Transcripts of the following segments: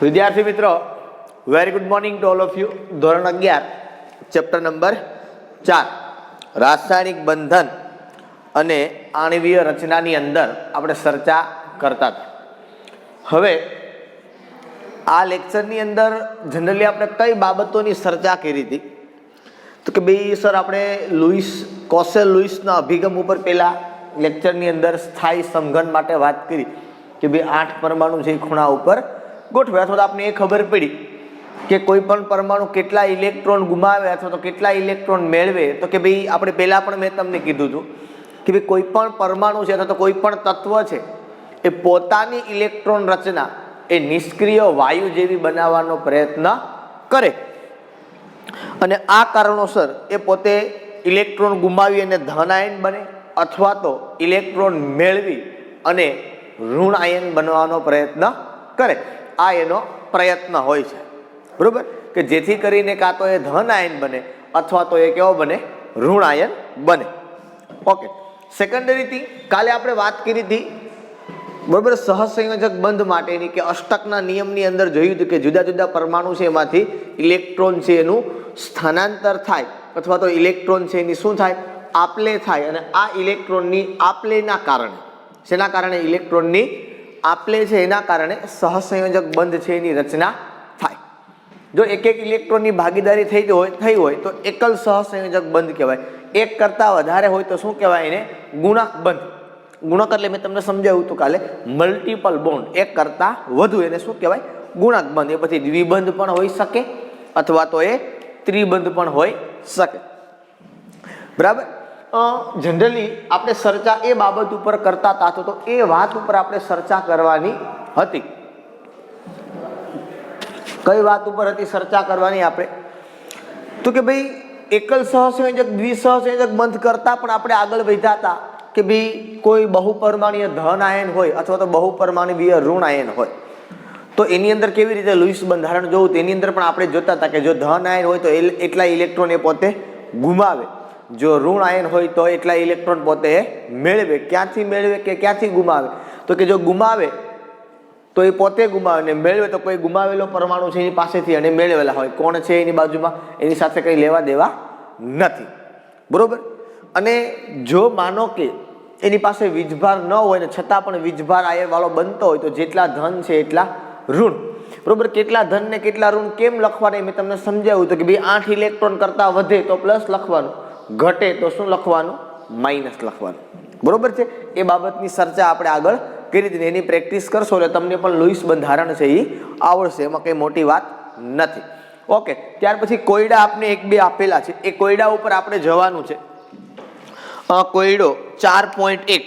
વિદ્યાર્થી મિત્રો, very good morning to all of you. ધોરણ 11 ચેપ્ટર નંબર 4 રાસાયણિક બંધન અને આણ્વીય રચનાની અંદર આપણે ચર્ચા કરતા હતા. હવે આ લેક્ચરની અંદર જનરલી આપણે કઈ બાબતોની ચર્ચા કરી હતી? તો કે ભાઈ સર, આપણે કોસેલ લુઈસના અભિગમ ઉપર પહેલા લેક્ચરની અંદર સ્થાયી સમઘન માટે વાત કરી કે ભાઈ 8 પરમાણુ છે ખૂણા ઉપર ગોઠવે, અથવા તો આપણે એ ખબર પડી કે કોઈ પણ પરમાણુ કેટલા ઇલેક્ટ્રોન ગુમાવે અથવા તો કેટલા ઇલેક્ટ્રોન મેળવે. તો કે ભાઈ આપણે પહેલા પણ મેં તમને કીધું હતું કે ભાઈ કોઈ પણ પરમાણુ છે અથવા તો કોઈ પણ તત્વ છે એ પોતાની ઇલેક્ટ્રોન રચના એ નિષ્ક્રિય વાયુ જેવી બનાવવાનો પ્રયત્ન કરે, અને આ કારણોસર એ પોતે ઇલેક્ટ્રોન ગુમાવી અને ધન આયન બને અથવા તો ઇલેક્ટ્રોન મેળવી અને ઋણ આયન બનવાનો પ્રયત્ન કરે. આ એનો પ્રયત્ન હોય છે, બરોબર, કે જેથી કરીને કાં તો એ ધન આયન બને અથવા તો એ કેવો બને, ઋણ આયન બને. ઓકે, સેકન્ડરીથી કાલે આપણે વાત કરી હતી, બરોબર, સહસંયોજક બંધ માટેની કે અષ્ટકના નિયમની અંદર જોયું હતું કે જુદા જુદા પરમાણુ છે એમાંથી ઇલેક્ટ્રોન છે એનું સ્થાનાંતર થાય અથવા તો ઇલેક્ટ્રોન છે એની શું થાય, આપલે થાય. અને આ ઇલેક્ટ્રોનની આપલેના કારણે, શેના કારણે, ઇલેક્ટ્રોનની આપલે છે એના કારણે સહસંયોજક બંધ છે એની રચના થાય. જો એક એક ઇલેક્ટ્રોનની ભાગીદારી થઈ હોય તો એકલ સહસંયોજક બંધ કહેવાય. એક કરતાં વધારે હોય તો શું કહેવાય, એને ગુણક બંધ. ગુણક એટલે મેં તમને સમજાવ્યું હતું કાલે, મલ્ટિપલ બોન્ડ, એક કરતાં વધુ, એને શું કહેવાય, ગુણક બંધ. એ પછી દ્વિબંધ પણ હોઈ શકે અથવા તો એ ત્રિબંધ પણ હોઈ શકે, બરાબર. જનરલી આપણે ચર્ચા એ બાબત ઉપર કરતા હતા, તો એ વાત ઉપર આપણે ચર્ચા કરવાની હતી. કઈ વાત ઉપર હતી ચર્ચા કરવાની આપણે? તો કે ભાઈ એકલ સહસંયોજક દ્વિસહસંયોજક બંધ કરતા પણ આપણે આગળ વધ્યા હતા કે ભાઈ કોઈ બહુપરમાણુય ધન આયન હોય અથવા તો બહુપરમાણુય ઋણ આયન હોય તો એની અંદર કેવી રીતે લુઈસ બંધારણ જોવું, તેની અંદર પણ આપણે જોતા હતા કે જો ધન આયન હોય તો એટલા ઇલેક્ટ્રોન એ પોતે ગુમાવે, જો ઋણ આયન હોય તો એટલા ઇલેક્ટ્રોન પોતે મેળવે. ક્યાંથી મેળવે કે ક્યાંથી ગુમાવે? તો કે જો ગુમાવે તો એ પોતે ગુમાવે, ને મેળવે તો કોઈ ગુમાવેલો પરમાણુ છે એની પાસેથી અને મેળવેલા હોય. કોણ છે એની બાજુમાં, એની સાથે કંઈ લેવા દેવા નથી, બરોબર. અને જો માનો કે એની પાસે વીજભાર ન હોય ને છતાં પણ વીજભાર આયન વાળો બનતો હોય તો જેટલા ધન છે એટલા ઋણ, બરોબર. કેટલા ધન ને કેટલા ઋણ કેમ લખવાના મેં તમને સમજાવ્યું હતું કે ભાઈ 8 ઇલેક્ટ્રોન કરતા વધે તો પ્લસ લખવાનું, ઘટે તો શું લખવાનું, માઇનસ લખવાનું, બરોબર છે. એ બાબતની ચર્ચા આપણે આગળ કરી હતી, એની પ્રેક્ટિસ કરશો એટલે તમને પણ લુઈસ બંધારણ છે એ આવડશે, એમાં કંઈ મોટી વાત નથી. ઓકે, ત્યાર પછી કોયડા આપણે 1-2 આપેલા છે, એ કોયડા ઉપર આપણે જવાનું છે. કોયડો 4.1,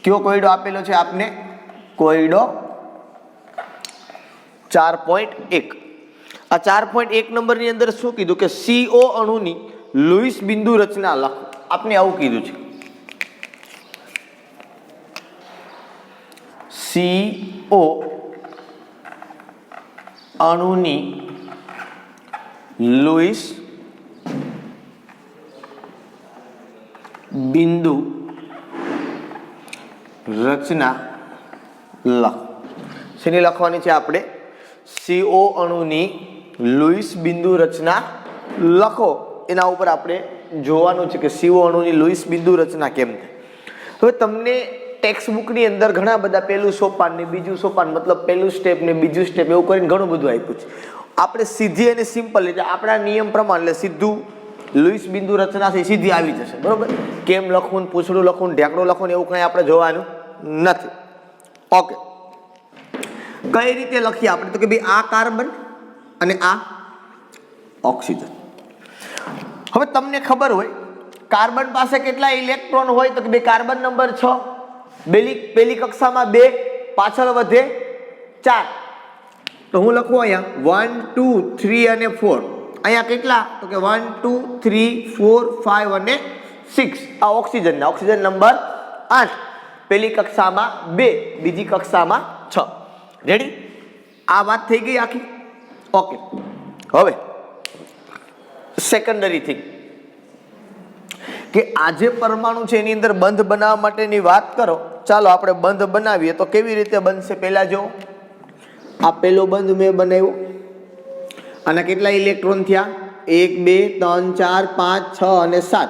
કયો કોયડો આપેલો છે આપને? કોયડો 4.1. આ 4.1 નંબરની અંદર શું કીધું કે CO અણુની લુઈસ બિંદુ રચના લખો. આપને આવું કીધું છે, CO અણુની લુઈસ બિંદુ રચના લખો. શેની લખવાની છે આપણે? CO અણુની લુઈસ બિંદુ રચના લખો. એના ઉપર આપણે જોવાનું છે કે CO અણુની લુઈસ બિંદુ રચના કેમ થાય. હવે તમને ટેક્સ્ટ બુકની અંદર ઘણા બધા પહેલું સોપાન ને બીજું સોપાન, મતલબ પહેલું સ્ટેપ ને બીજું સ્ટેપ એવું કરીને ઘણું બધું આપ્યું છે. આપણે સીધી અને સિમ્પલ એટલે આપણા નિયમ પ્રમાણે એટલે સીધું લુઈસ બિંદુ રચના છે સીધી આવી જશે, બરોબર. કેમ લખવું, પૂછડું લખવું, ઢેકડું લખવું એવું કંઈ આપણે જોવાનું નથી. ઓકે, કઈ રીતે લખીએ આપણે? તો કે ભાઈ આ કાર્બન અને આ ઓક્સિજન. હવે તમને ખબર હોય કાર્બન પાસે કેટલા ઇલેક્ટ્રોન હોય? તો કે ભાઈ કાર્બન નંબર 6, પહેલી કક્ષામાં 2, પાછળ વધે 4. તો હું લખું અહીંયા 1 2 3 અને 4. અહીંયા કેટલા? તો કે 1 2 3 4 5 અને 6. આ ઓક્સિજન નંબર 8, પહેલી કક્ષામાં 2, બીજી કક્ષામાં 6. રેડી? આ વાત થઈ ગઈ આખી. ઓકે, હવે સેકન્ડરી થિંગ કે આ જે પરમાણુ છે એની અંદર બંધ બનાવવા માટેની વાત કરો. ચાલો આપણે બંધ બનાવીએ તો કેવી રીતે બનશે પહેલા જો. આ પેલો બંધ મેં બનાવ્યો, આના કેટલા ઇલેક્ટ્રોન થયા? 1 2 3 4 5 6 અને 7.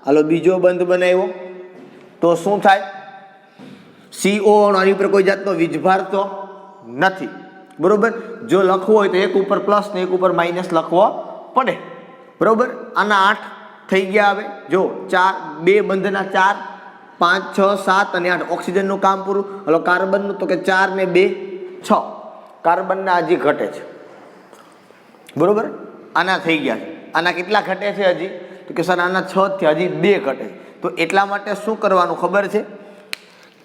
હાલો બીજો બંધ બનાવ્યો તો શું થાય? CO આની ઉપર કોઈ જાતનો વીજભાર તો નથી, બરોબર. જો લખવું હોય તો એક ઉપર પ્લસ ને એક ઉપર માઇનસ લખવો પડે, બરોબર. આના 8 થઈ ગયા. હવે જો 4 બે બંધના 4 5 6 7 અને 8 ઓક્સિજનનું કામ પૂરું. હલો કાર્બનનું તો કે 4 ને 2 6, કાર્બનના હજી ઘટે છે, બરોબર. આના થઈ ગયા છે. આના કેટલા ઘટે છે હજી? તો કે સર આના 6 થી હજી 2 ઘટે છે. તો એટલા માટે શું કરવાનું ખબર છે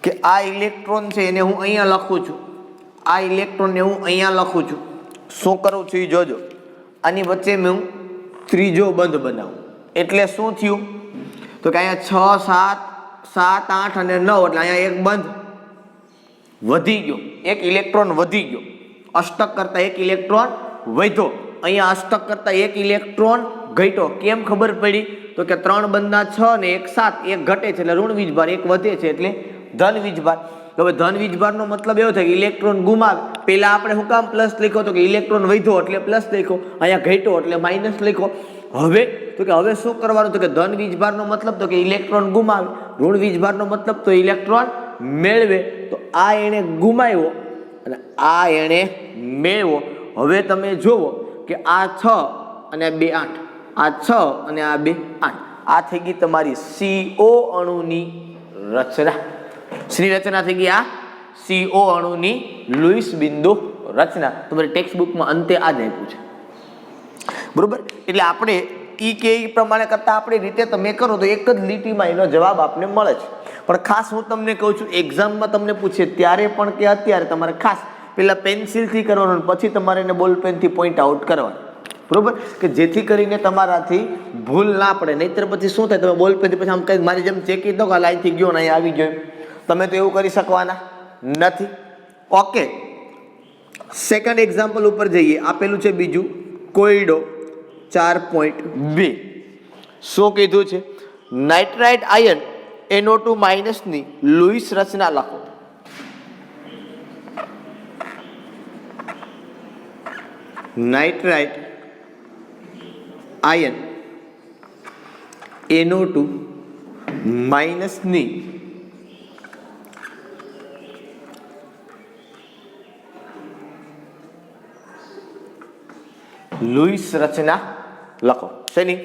કે આ ઇલેક્ટ્રોન છે એને હું અહીંયા લખું છું, આ ઇલેક્ટ્રોનને હું અહીંયા લખું છું. શું કરું છું એ જોજો. આની વચ્ચે મેં હું ત્રીજો બંધ બનાવું એટલે શું થયું? તો કે અહીંયા 6 7 7 8 અને 9 એટલે અહીંયા એક બંધ વધી ગયો, એક ઇલેક્ટ્રોન વધી ગયો. અષ્ટક કરતા એક ઇલેક્ટ્રોન વધ્યો, અહીંયા અષ્ટક કરતા એક ઇલેક્ટ્રોન ઘટ્યો. કેમ ખબર પડી? તો કે 3 બંધના 6 ને 1 7, એક ઘટે છે એટલે ઋણ વીજભાર, એક વધે છે એટલે ધન વીજભાર. તો હવે ધન વીજભારનો મતલબ એવો થાય કે ઇલેક્ટ્રોન ગુમાવે. પહેલા આપણે શું કામ પ્લસ લખ્યો? તો કે ઇલેક્ટ્રોન વધ્યો એટલે પ્લસ લખ્યો, અહીંયા ઘટ્યો એટલે માઇનસ લખ્યો. હવે તો કે હવે શું કરવાનું? તો કે ધન વીજભારનો મતલબ તો કે ઇલેક્ટ્રોન ગુમાવે, ઋણ વીજભારનો મતલબ તો ઇલેક્ટ્રોન મેળવે. તો આ એણે ગુમાવ્યો અને આ એણે મેળવ્યો. હવે તમે જુઓ કે આ 6 અને 2 8, આ 6 અને આ 2 8, આ થઈ ગઈ તમારી CO અણુની રચના. શની રચના થઈ ગઈ? આ CO અણુની લુઈસ બિંદુ રચના. તમારી ટેક્સ્ટ બુકમાં અંતે આ જ આપ્યું છે, બરોબર. એટલે આપણે ઈ કે ઈ પ્રમાણે કરતા આપણી રીતે તમે કરો તો એક જ લીટીમાં એનો જવાબ આપને મળે છે. પણ ખાસ હું તમને કહું છું, એક્ઝામમાં તમને પૂછે ત્યારે પણ કે અત્યારે તમારે ખાસ પહેલા પેન્સિલથી કરવાનું, પછી તમારે એને બોલ પેનથી પોઈન્ટ આઉટ કરવાનું, બરોબર. કે જેથી કરીને તમારાથી ભૂલ ના પડે. નહીતર પછી શું થાય? તમે બોલ પેનથી પછી આમ કંઈ મારી જેમ ચેકી દો કે આ લાઈનથી ગયો ને અહીંયા આવી ગયો, તમે તો એવું કરી શકવાના નથી. ઓકે, સેકન્ડ એક્ઝામ્પલ ઉપર જઈએ. આપેલું છે બીજું કોયડો 4.2. શું કીધું છે? નાઇટ્રાઇટ આયન NO2 માઇનસની લુઈસ રચના લખો. નાઇટ્રાઇટ આયન NO2 માઇનસની લુઈસ રચના લખો. શેની?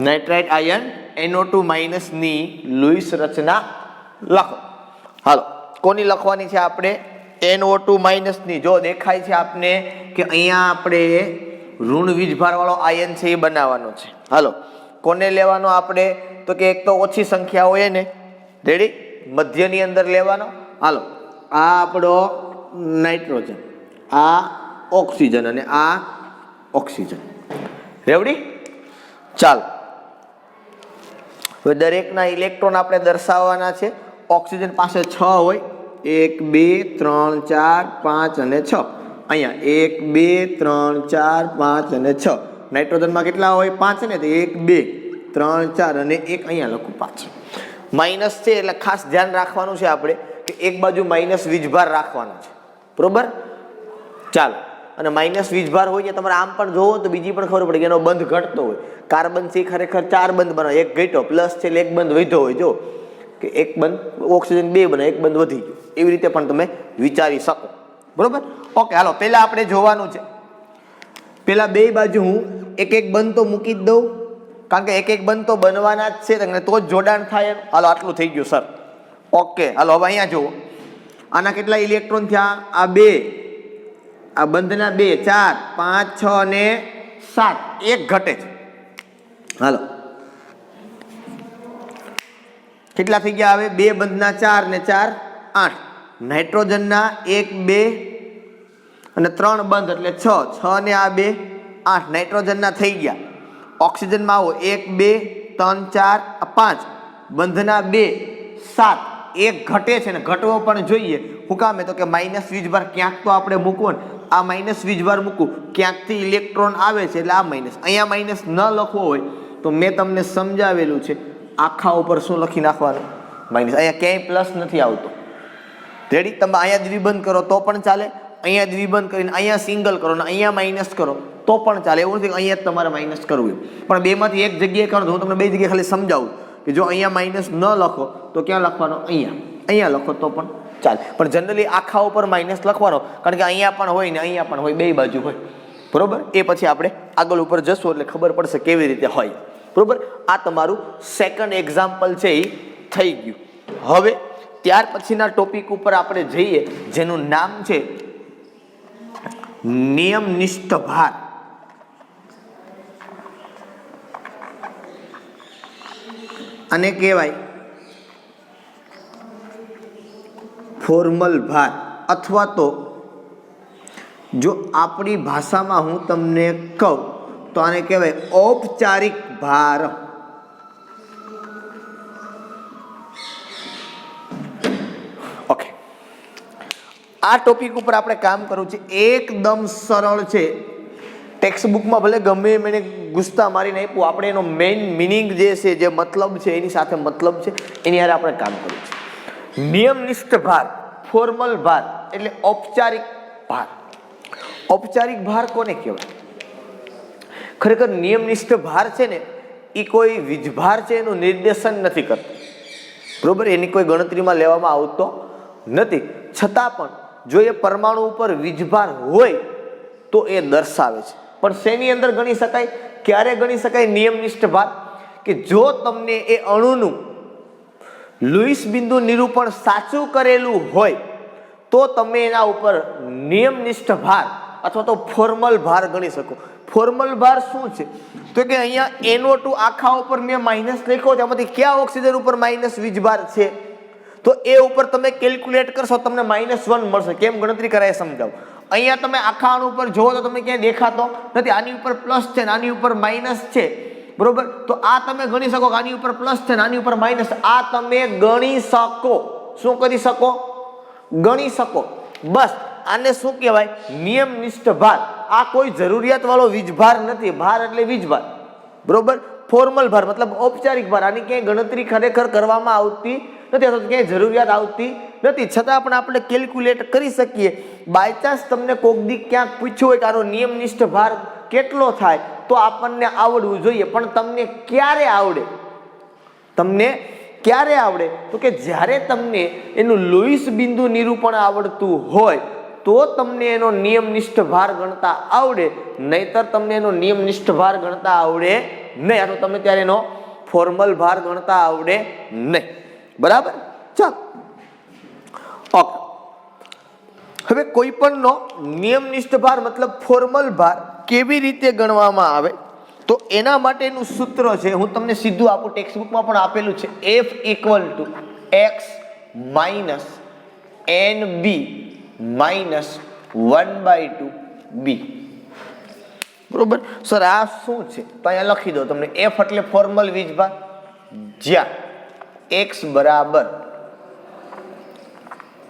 નાઇટ્રાઇટ આયન NO2 માઇનસની લુઈસ રચના લખો. હાલો, કોની લખવાની છે આપણે? NO2 માઇનસની. જો દેખાય છે આપને કે અહીંયા આપણે ઋણ વીજભાર વાળો આયન છે એ બનાવવાનો છે. હાલો, કોને લેવાનો આપણે? તો કે એક તો ઓછી સંખ્યા હોય ને, રેડી, મધ્યની અંદર લેવાનો. હાલો, આ આપણો નાઇટ્રોજન, આ ઓક્સિજન અને આ ઓક્સિજન, રેવડી. ચાલો, હવે દરેકના ઇલેક્ટ્રોન આપણે દર્શાવવાના છે. ઓક્સિજન પાસે 6 હોય, 1 2 3 4 5 અને 6. અહીંયા 1 2 3 4 5 અને 6. નાઇટ્રોજનમાં કેટલા હોય? 5 ને, તો 1 2 3 4 અને 1 અહીંયા લખું 5. માઇનસ છે એટલે ખાસ ધ્યાન રાખવાનું છે આપણે કે એક બાજુ માઇનસ વીજભાર રાખવાનો છે, બરોબર. ચાલો, અને માઇનસ વીજભાર હોય છે તમારે આમ પણ જોવો તો બીજી પણ ખબર પડે કે એનો બંધ ઘટતો હોય. કાર્બન છે ખરેખર 4 બંધ બનાવે, એક ઘટ્યો, પ્લસ છે એટલે એક બંધ વધ્યો હોય. જો કે એક બંધ ઓક્સિજન 2 બને, એક બંધ વધી ગયો. એવી રીતે પણ તમે વિચારી શકો, બરોબર. ઓકે, હાલો, પહેલા આપણે જોવાનું છે. પહેલા બે બાજુ હું એક એક બંધ તો મૂકી જ દઉં, કારણ કે એક એક બંધ તો બનવાના જ છે, તો જ જોડાણ થાય. હાલો, આટલું થઈ ગયું સર. ઓકે, હાલો, હવે અહીંયા જુઓ. આના કેટલા ઇલેક્ટ્રોન થયા? આ 2, આ બંધના 2 4 5 6 અને 7, એક ઘટે છે. હાલો, કેટલા થઈ ગયા? હવે 2 બંધના 4 ને 4 8. નાઇટ્રોજનના 1 2 અને 3 બંધ એટલે 6 6 ને આ 2 8 નાઇટ્રોજનના થઈ ગયા. ઓક્સિજનમાં આવો 1 2 3 4 5 બંધના 2 7, એક ઘટે છે ને ઘટવો પણ જોઈએ. શું કામે? તો કે માઇનસ વીજભાર ક્યાંક તો આપણે મૂકવો ને. આ માઇનસ વીજભાર મૂકવું, ક્યાંકથી ઇલેક્ટ્રોન આવે છે એટલે આ માઇનસ. અહીંયા માઇનસ ન લખવો હોય તો મેં તમને સમજાવેલું છે, આખા ઉપર શું લખી નાખવાનું? માઇનસ. અહીંયા ક્યાંય પ્લસ નથી આવતો, રેડી. તમે અહીંયા દ્વિબંધ કરો તો પણ ચાલે, અહીંયા દ્વિબંધ કરીને અહીંયા સિંગલ કરો ને અહીંયા માઇનસ કરો તો પણ ચાલે. એવું નથી કે અહીંયા જ તમારે માઇનસ કરવું પણ બેમાંથી એક જગ્યાએ કરો તો હું તમને બે જગ્યાએ ખાલી સમજાવું કે જો અહીંયા માઇનસ ન લખો તો ક્યાં લખવાનો? અહીંયા લખો તો પણ ચાલે. પણ જનરલી આખા ઉપર માઇનસ લખવાનો, કારણ કે અહીંયા પણ હોય ને અહીંયા પણ હોય, બે બાજુ હોય. બરોબર, એ પછી આપણે આગળ ઉપર જશું એટલે ખબર પડશે કેવી રીતે હોય. બરોબર, આ તમારું સેકન્ડ એક્ઝામ્પલ છે એ થઈ ગયું. હવે ત્યાર પછીના ટોપિક ઉપર આપણે જઈએ જેનું નામ છે નિયમનિષ્ઠ ભાર. આને કહેવાય ફોર્મલ ભાર, અથવા તો જો આપણી ભાષામાં હું તમને કહું તો આને કહેવાય ઔપચારિક ભાર. ઓકે, આ ટોપિક ઉપર આપણે કામ કરવું છે. એકદમ સરળ છે. ટેક્સ્ટ બુકમાં ભલે ગમે એમ એને ગુસ્તા મારીને આપ્યું, આપણે એનો મેઇન મિનિંગ જે છે, જે મતલબ છે, એની સાથે મતલબ છે, એની હારે આપણે કામ કરવું છે. નિયમનિષ્ઠ ભાર, ફોર્મલ ભાર એટલે ઔપચારિક ભાર. ઔપચારિક ભાર કોને કહેવાય? ખરેખર નિયમનિષ્ઠ ભાર છે ને એ કોઈ વીજભાર છે એનું નિર્દેશન નથી કરતો. બરોબર, એની કોઈ ગણતરીમાં લેવામાં આવતો નથી. છતાં પણ જો એ પરમાણુ ઉપર વીજભાર હોય તો એ દર્શાવે છે. પણ શેની અંદર ગણી શકાય? ક્યારે ગણી શકાય નિયમનિષ્ઠ ભાર? કે જો તમને એ અણુનું લુઈસ બિંદુ નિરૂપણ સાચું કરેલું હોય તો તમે એના ઉપર નિયમનિષ્ઠ ભાર અથવા તો ફોર્મલ ભાર ગણી શકો. ફોર્મલ ભાર શું છે? તો કે અહીંયા NO2 આખા ઉપર મેં માઇનસ લખ્યો છે, એમાંથી કયા ઓક્સિજન ઉપર માઇનસ વીજભાર છે? તો એ ઉપર તમે કેલ્ક્યુલેટ કરશો તમને -1 મળશે. કેમ ગણતરી કરાય સમજાવો. અહીંયા તમે આખા અણુ ઉપર જોવો તો તમને ક્યાંય દેખાતો નથી. આની ઉપર પ્લસ છે ને આની ઉપર માઇનસ છે. બરોબર, તો આ તમે ગણી શકો કે આની ઉપર પ્લસ છે ને આની ઉપર માઇનસ. આ તમે ગણી શકો. શું કરી શકો? ગણી શકો. બસ આને શું કહેવાય? નિયમનિષ્ઠ ભાર. આ કોઈ જરૂરિયાત વાળો વીજભાર નથી. ભાર એટલે વીજભાર. બરોબર, ફોર્મલ ભાર મતલબ ઔપચારિક ભાર. આની ક્યાંય ગણતરી ખરેખર કરવામાં આવતી નથી અથવા ક્યાંય જરૂરિયાત આવતી નથી. છતાં પણ આપણે કેલ્ક્યુલેટ કરી શકીએ. બાયચાન્સ તમને કોક દી ક્યાંક પૂછ્યું હોય કે આનો નિયમનિષ્ઠ ભાર કેટલો થાય તો આપણને આવડવું જોઈએ. પણ તમને ક્યારે આવડે? તમને ક્યારે આવડે? તો કે જ્યારે તમને એનું લુઈસ બિંદુ નિરૂપણ આવડતું હોય તો તમને એનો નિયમનિષ્ઠ ભાર ગણતા આવડે. નહીતર તમને એનો નિયમનિષ્ઠ ભાર ગણતા આવડે નહીં. અથવા તમે ત્યારે એનો ફોર્મલ ભાર ગણતા આવડે નહીં. બરાબર, ચાલો. ઓકે, હવે કોઈ પણનો નિયમનિષ્ઠ ભાર મતલબ ફોર્મલ ભાર કેવી રીતે ગણવામાં આવે તો એના માટેનું સૂત્ર છે. હું તમને સીધું આપું, ટેક્સ્ટ બુકમાં પણ આપેલું છે. F = x - NB - 1/2B. બરોબર સર, આ શું છે? તો અહીંયા લખી દો તમને. F એટલે ફોર્મલ વીજભાર, જ્યાં x બરાબર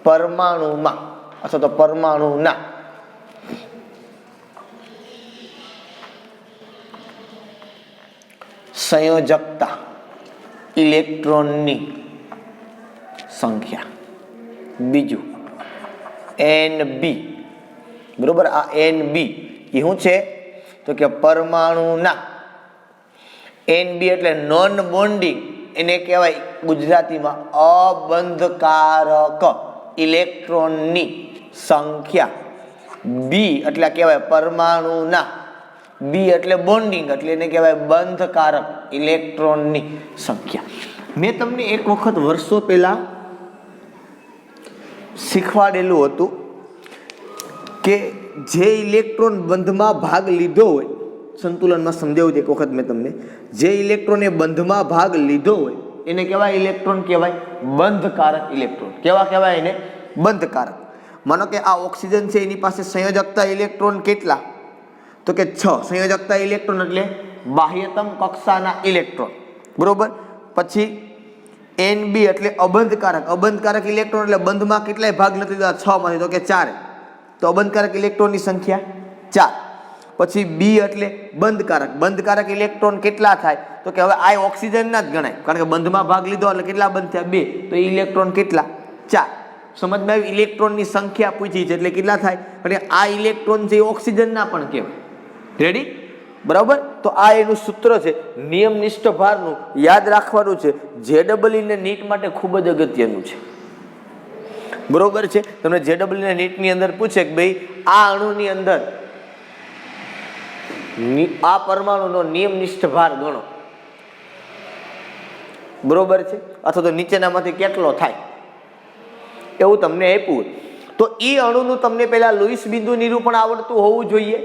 પરમાણુમાં અથવા તો પરમાણુના સંયોજકતા ઇલેક્ટ્રોનની સંખ્યા. બીજું NB. બરોબર, આ NB એ શું છે? તો કે પરમાણુના. NB એટલે નોન બોન્ડિંગ, એને કહેવાય ગુજરાતીમાં અબંધકારક ઇલેક્ટ્રોનની સંખ્યા. B એટલે કહેવાય પરમાણુના. B એટલે બોન્ડિંગ એટલે એને કહેવાય બંધકારક ઇલેક્ટ્રોનની સંખ્યા. મેં તમને એક વખત વર્ષો પહેલા શીખવાડેલું હતું કે જે ઇલેક્ટ્રોન બંધમાં ભાગ લીધો હોય, સંતુલનમાં સમજાવ્યું છે એક વખત મેં તમને, જે ઇલેક્ટ્રોને બંધમાં ભાગ લીધો હોય એને કહેવાય ઇલેક્ટ્રોન કહેવાય બંધકારક ઇલેક્ટ્રોન. કેવા કહેવાય એને? બંધકારક. માનો કે આ ઓક્સિજન છે, એની પાસે સંયોજકતા ઇલેક્ટ્રોન કેટલા? તો કે 6. સંયોજકતા ઇલેક્ટ્રોન એટલે બાહ્યતમ કક્ષાના ઇલેક્ટ્રોન. બરોબર, પછી NB એટલે અબંધકારક. અબંધકારક ઇલેક્ટ્રોન એટલે બંધમાં કેટલાય ભાગ નથી લીધા 6 માંથી? તો કે 4. તો અબંધકારક ઇલેક્ટ્રોનની સંખ્યા 4. પછી B એટલે બંધકારક. બંધકારક ઇલેક્ટ્રોન કેટલા થાય? તો કે હવે આ ઓક્સિજનના જ ગણાય, કારણ કે બંધમાં ભાગ લીધો એટલે કેટલા બંધ થયા? 2. તો એ ઇલેક્ટ્રોન કેટલા? 4. સમજમાં આવ્યું? ઇલેક્ટ્રોનની સંખ્યા પૂછી છે એટલે કેટલા થાય, અને આ ઇલેક્ટ્રોન છે ઓક્સિજનના પણ કહેવાય. રેડી? બરાબર. તો આ એનું સૂત્ર છે નિયમનિષ્ઠ ભારનું. યાદ રાખવાનું છે, JEE ને નીટ માટે ખૂબ જ અગત્યનું છે. બરોબર છે. તમને JEE ને નીટની અંદર પૂછે કે ભાઈ આ અણુની અંદર આ પરમાણુનો નિયમનિષ્ઠ ભાર ગણો, બરોબર છે, અથવા તો નીચેનામાંથી કેટલો થાય, એવું તમને આપ્યું તો એ અણુનું તમને પહેલા લુઈસ બિંદુ નિરૂપણ આવડતું હોવું જોઈએ,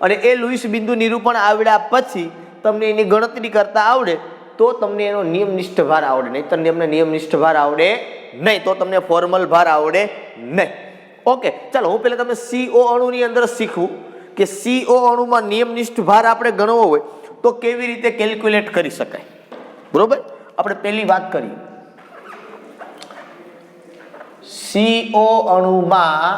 અને એ લુઈસ બિંદુ નિરૂપણ આવડ્યા પછી તમને એની ગણતરી કરતા આવડે તો તમને એનો નિયમનિષ્ઠ ભાર આવડે, નહીં તો તમને નિયમનિષ્ઠ ભાર આવડે નહીં, તો તમને ફોર્મલ ભાર આવડે નહીં. ઓકે, ચાલો હું પહેલા તમને CO અણુની અંદર શીખવું કે CO અણુમાં નિયમનિષ્ઠ ભાર આપણે ગણવો હોય તો કેવી રીતે કેલ્ક્યુલેટ કરી શકાય. બરોબર. આપણે પહેલી વાત કરીએ, CO અણુમાં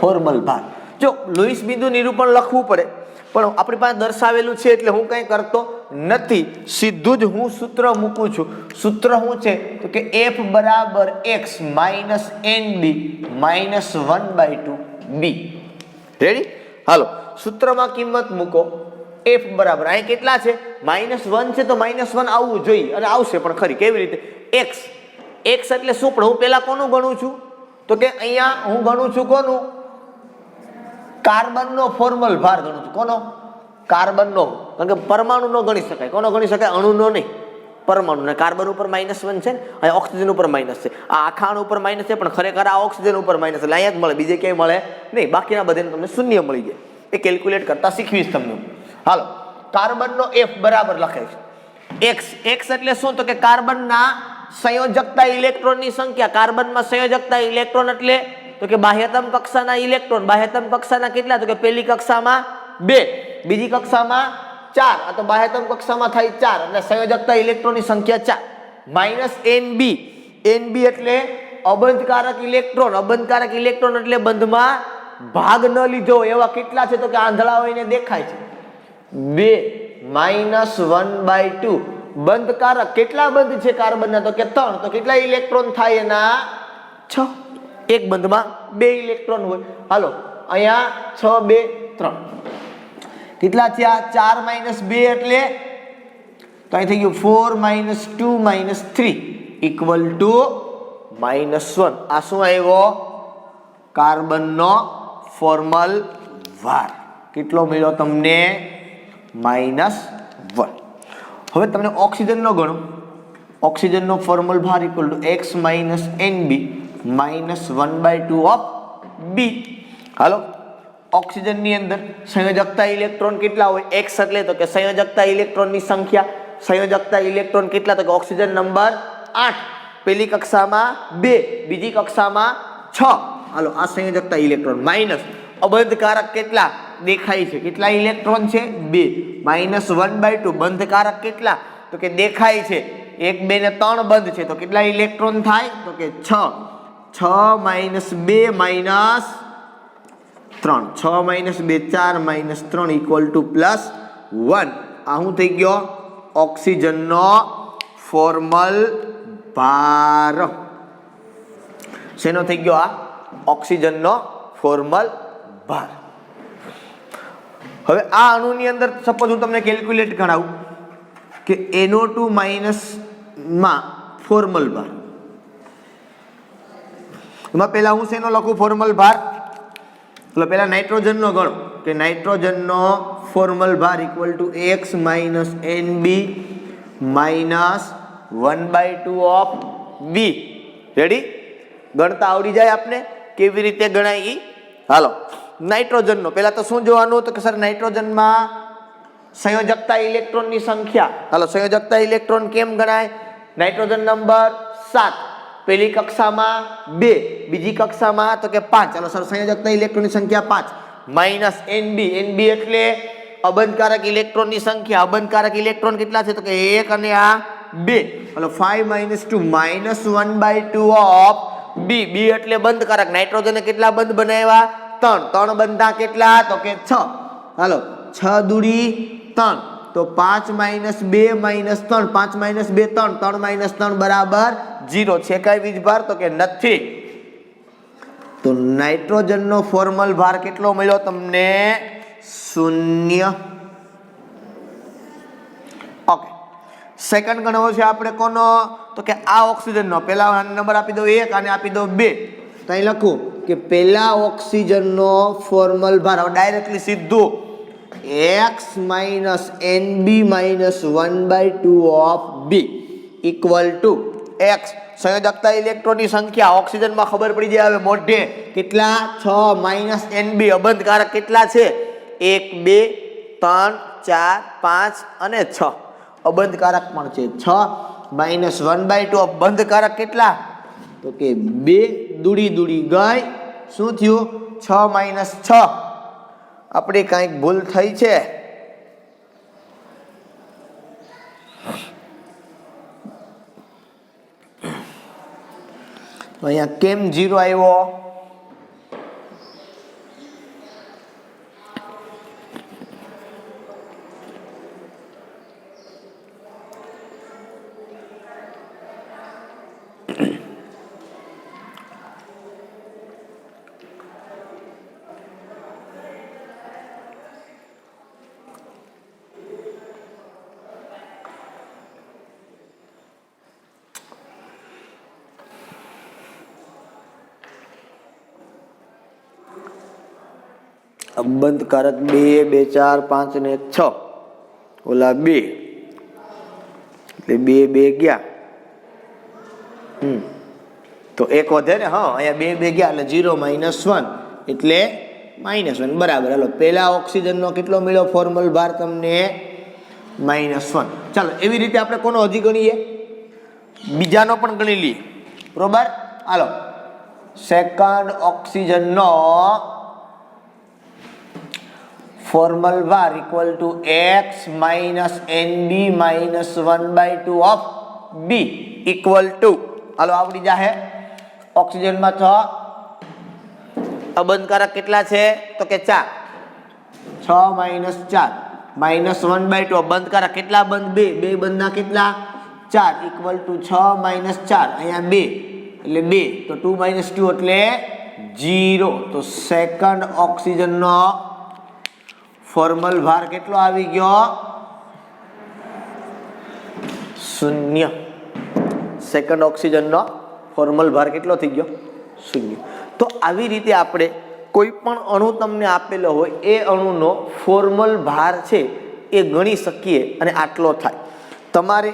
ફોર્મલ ભાર. જો લુઈસ બિંદુ નિરૂપણ લખવું પડે પણ આપણી પાસે દર્શાવેલું છે એટલે હું કંઈ કરતો નથી, સીધું જ હું સૂત્ર મૂકું છું. સૂત્ર શું છે તો કે F બરાબર x minus NB minus 1/2 B. Ready? હાલો, સૂત્રમાં કિંમત મૂકો. F બરાબર અહીં કેટલા છે? -1 છે તો -1 આવવું જોઈએ, અને આવશે પણ ખરી. કેવી રીતે? x એટલે શું? પણ હું પેલા કોનું ગણું છું તો કે અહીંયા હું ગણું છું કોનું? કાર્બનનો ફોર્મલ ભાર ગણું છું. કોનો? કાર્બનનો. કારણ કે પરમાણુનો ગણી શકાય. કોનો ગણી શકાય? અણુનો નહીં, પરમાણુ. કાર્બન ઉપર -1 છે ને, અહીંયા ઓક્સિજન ઉપર માઇનસ છે, આ આખા અણુ ઉપર માઇનસ છે, પણ ખરેખર આ ઓક્સિજન ઉપર માઇનસ, એટલે અહીંયા જ મળે, બીજે ક્યાંય મળે નહીં. બાકીના બધાને તમને શૂન્ય મળી જાય. એ કેલ્ક્યુલેટ કરતા શીખવીશ તમને. હાલો, કાર્બનનો F બરાબર લખે છે x એટલે શું તો કે કાર્બનના સંયોજકતા ઇલેક્ટ્રોનની સંખ્યા. કાર્બનમાં સંયોજકતા ઇલેક્ટ્રોન એટલે તો કે બાહ્યતમ કક્ષાના ઇલેક્ટ્રોન. બાહ્યતમ કક્ષાના કેટલા? તો કે પહેલી કક્ષામાં 2, બીજી કક્ષામાં 4, આ તો બાહ્યતમ કક્ષામાં થાય 4, એટલે સંયોજકતા ઇલેક્ટ્રોનની સંખ્યા 4. -NB. NB એટલે અબંધકારક ઇલેક્ટ્રોન. અબંધકારક ઇલેક્ટ્રોન એટલે બંધમાં ભાગ ન લીધો એવા કેટલા છે તો કે આંધળા હોઈને દેખાય છે 2 -1/2. બંધકારક કેટલા બંધ છે કાર્બનના તો કે 3, તો કેટલા ઇલેક્ટ્રોન થાય એના? 6. એક બંધમાં 2 ઇલેક્ટ્રોન હોય. હાલો, અહીંયા 6 2 3 કેટલા થયા? 4 - 2 એટલે તો અહીં થઈ ગયું 4 - 2 - 3 ઇક્વલ ટુ -1. આ શું આવ્યો? કાર્બનનો ફોર્મલ ભાર. કેટલો મળ્યો તમને? -1. હવે તમને ઓક્સિજનનો ગણો. ઓક્સિજનનો ફોર્મલ ભાર equal to x NB minus 1/2 of B. હાલો, ઓક્સિજનની અંદર સંયોજકતા ઇલેક્ટ્રોન કેટલા હોય? x એટલે તો કે સંયોજકતા ઇલેક્ટ્રોનની સંખ્યા. સંયોજકતા ઇલેક્ટ્રોન કેટલા? તો કે ઓક્સિજન નંબર 8, પહેલી કક્ષામાં 2, બીજી કક્ષામાં 6. હાલો, આ સંયોજકતા ઇલેક્ટ્રોન. માઇનસ અબંધકારક કેટલા દેખાય છે? કેટલા ઇલેક્ટ્રોન છે? 2. -1/2 બંધકારક કેટલા તો કે દેખાય છે? 1 2 ને 3 બંધ છે, તો કેટલા ઇલેક્ટ્રોન થાય તો કે 6. 6 - 2 - 3. 6 - 2 4 - 3 ઇક્વલ ટુ +1. આ શું થઈ ગયો? ઓક્સિજનનો ફોર્મલ ભાર. શેનો થઈ ગયો? આ ઓક્સિજનનો ફોર્મલ ભાર. હવે આ અણુની અંદર સપોઝ હું તમને કેલ્ક્યુલેટ કરાવું કે NO2 માં ફોર્મલ ભાર. એમાં પહેલા હું શેનો લખું? ફોર્મલ ભાર. એટલે પહેલા નાઇટ્રોજનનો ગણો કે નાઇટ્રોજનનો ફોર્મલ ભાર equal to x NB minus 1/2 of B. Ready? ગણતા આવડી જાય આપને કેવી રીતે ગણાય ઈ? હાલો, નાઇટ્રોજનનો પહેલા તો શું જોવાનું તો કે સર નાઇટ્રોજનમાં સંયોજકતા ઇલેક્ટ્રોનની સંખ્યા. હાલો, સંયોજકતા ઇલેક્ટ્રોન કેમ ગણાય? નાઇટ્રોજન નંબર 7, પહેલી કક્ષામાં 2, બીજી કક્ષામાં તો કે 5. ચાલો સર, સંયોજકતા ઇલેક્ટ્રોનની સંખ્યા 5 NB. NB એટલે અબંધકારક ઇલેક્ટ્રોનની સંખ્યા. અબંધકારક ઇલેક્ટ્રોન કેટલા છે તો કે 1 અને આ 2. હાલો, 5 - 2 -1/2 ઓફ B. B એટલે બંધકારક. નાઇટ્રોજને કેટલા બંધ બનાવ્યા? 3. 3 બંધા કેટલા તો કે 6. હાલો, 6 દૂરી 3, તો તો 5 - 2 - 3, 5 - 2 3, 3 - 3 બરાબર 0. છે કઈ વીજભાર? તો કે નથી. તો નાઇટ્રોજનનો ફોર્મલ ભાર કેટલો મળ્યો તમને? 0. ઓકે. સેકન્ડ ગણવો છે આપણે કોનો? તો કે આ ઓક્સિજનનો. પહેલા નંબર આપી દો 1 અને આપી દો 2. તો અહીં લખું કે પહેલા ઓક્સિજનનો ફોર્મલ ભાર ડાયરેક્ટલી સીધું x - Nb - 1/2 of B equal to x. સંયોજકતા ઇલેક્ટ્રોનની સંખ્યા ઓક્સિજનમાં ખબર પડી જાય હવે મોઢે કેટલા? 6 - Nb. અબંધકારક કેટલા છે? 1 2 3 4 5 અને 6. અબંધકારક પણ છે 6 - 1/2 ઓફ બંધકારક કેટલા? તો કે 2 દૂડી દૂડી ગઈ. શું થયું? 6 - 6. આપણી કાંઈક ભૂલ થઈ છે. અહીંયા કેમ 0 આવ્યો? અબંધકારક 2 2 4 5 ને 6. ઓલા 2 એટલે 2 2 ગયા. તો એક વધે ને. હા, અહીંયા 2 2 ગયા એટલે 0 - 1 એટલે -1 બરાબર. હાલો, પહેલા ઓક્સિજનનો કેટલો મળ્યો ફોર્મલ ભાર તમને? -1. ચાલો, એવી રીતે આપણે કોનો હજી ગણીએ? બીજાનો પણ ગણી લઈએ. બરોબર. હાલો, સેકન્ડ ઓક્સિજનનો ફોર્મલ ભાર equal to x - Nb - 1/2 of B equal to, હાલો આવડી જાહે. ઓક્સિજનમાં 6, અબંધકારક કેટલા છે? તો કે 4. 6 - 4 -1/2. બંધકારક કેટલા બંધ? 2. 2 બંધના કેટલા? 4 ઇક્વલ ટુ 6 - 4. અહીંયા 2 એટલે 2. તો 2 - 2 એટલે 0. તો સેકન્ડ ઓક્સિજનનો ફોર્મલ ભાર કેટલો આવી ગયો? 0. સેકન્ડ ઓક્સિજનનો ફોર્મલ ભાર કેટલો થઈ ગયો? 0. તો આવી રીતે આપણે કોઈ પણ અણુ તમને આપેલો હોય એ અણુનો ફોર્મલ ભાર છે એ ગણી શકીએ અને આટલો થાય. તમારે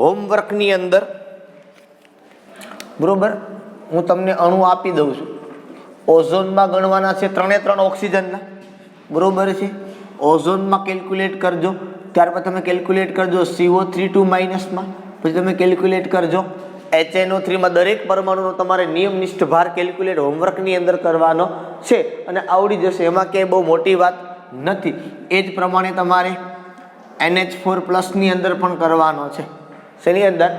હોમવર્કની અંદર બરોબર હું તમને અણુ આપી દઉં છું. ઓઝોનમાં ગણવાના છે 3 ઓક્સિજનના. બરોબર છે. ઓઝોનમાં કેલ્ક્યુલેટ કરજો. ત્યારબાદ તમે કેલ્ક્યુલેટ કરજો CO3 માઇનસમાં. પછી તમે કેલ્ક્યુલેટ કરજો HNO3 માં. દરેક પરમાણુનો તમારે નિયમનિષ્ઠ ભાર કેલ્ક્યુલેટ હોમવર્કની અંદર કરવાનો છે અને આવડી જશે. એમાં ક્યાંય બહુ મોટી વાત નથી. એ જ પ્રમાણે તમારે NH4+ ની અંદર પણ કરવાનો છે. શેની અંદર?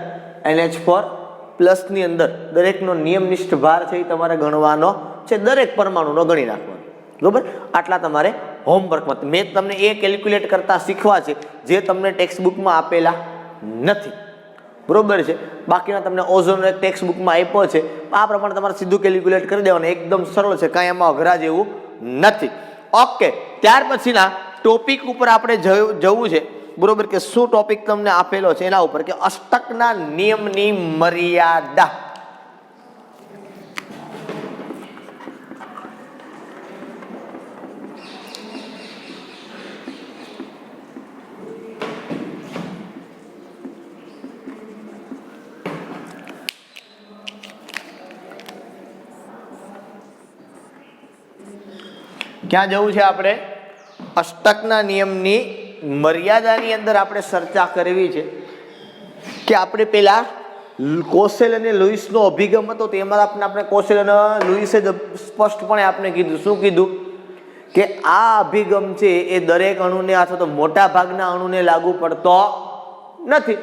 NH4+ ની અંદર દરેકનો નિયમનિષ્ઠ ભાર છે એ તમારે ગણવાનો છે. દરેક પરમાણુનો ગણી નાખવાનો. બરોબર. આટલા તમારે હોમવર્કમાં. મેં તમને એ કેલ્ક્યુલેટ કરતા શીખવા છે જે તમને ટેક્સ્ટ બુકમાં આપેલા નથી. બરોબર છે. બાકીના તમને ઓઝોન એક ટેક્સ્ટ બુકમાં આપ્યો છે. આ પ્રમાણે તમારે સીધું કેલ્ક્યુલેટ કરી દેવાનું. એકદમ સરળ છે, કાંઈ એમાં અઘરા જેવું નથી. ઓકે, ત્યાર પછીના ટોપિક ઉપર આપણે જવું છે. બરોબર કે શું ટોપિક તમને આપેલો છે એના ઉપર કે અષ્ટકના નિયમની મર્યાદા. ક્યાં જવું છે આપણે? અષ્ટકના નિયમની મર્યાદાની અંદર આપણે ચર્ચા કરવી છે કે આપણે પેલા કોસેલ અને લુઈસનો અભિગમ હતો તેમાં આપણે કોસેલ અને લુઈસે સ્પષ્ટપણે આપણે કીધું. શું કીધું? કે આ અભિગમ છે એ દરેક અણુને અથવા તો મોટા ભાગના અણુને લાગુ પડતો નથી.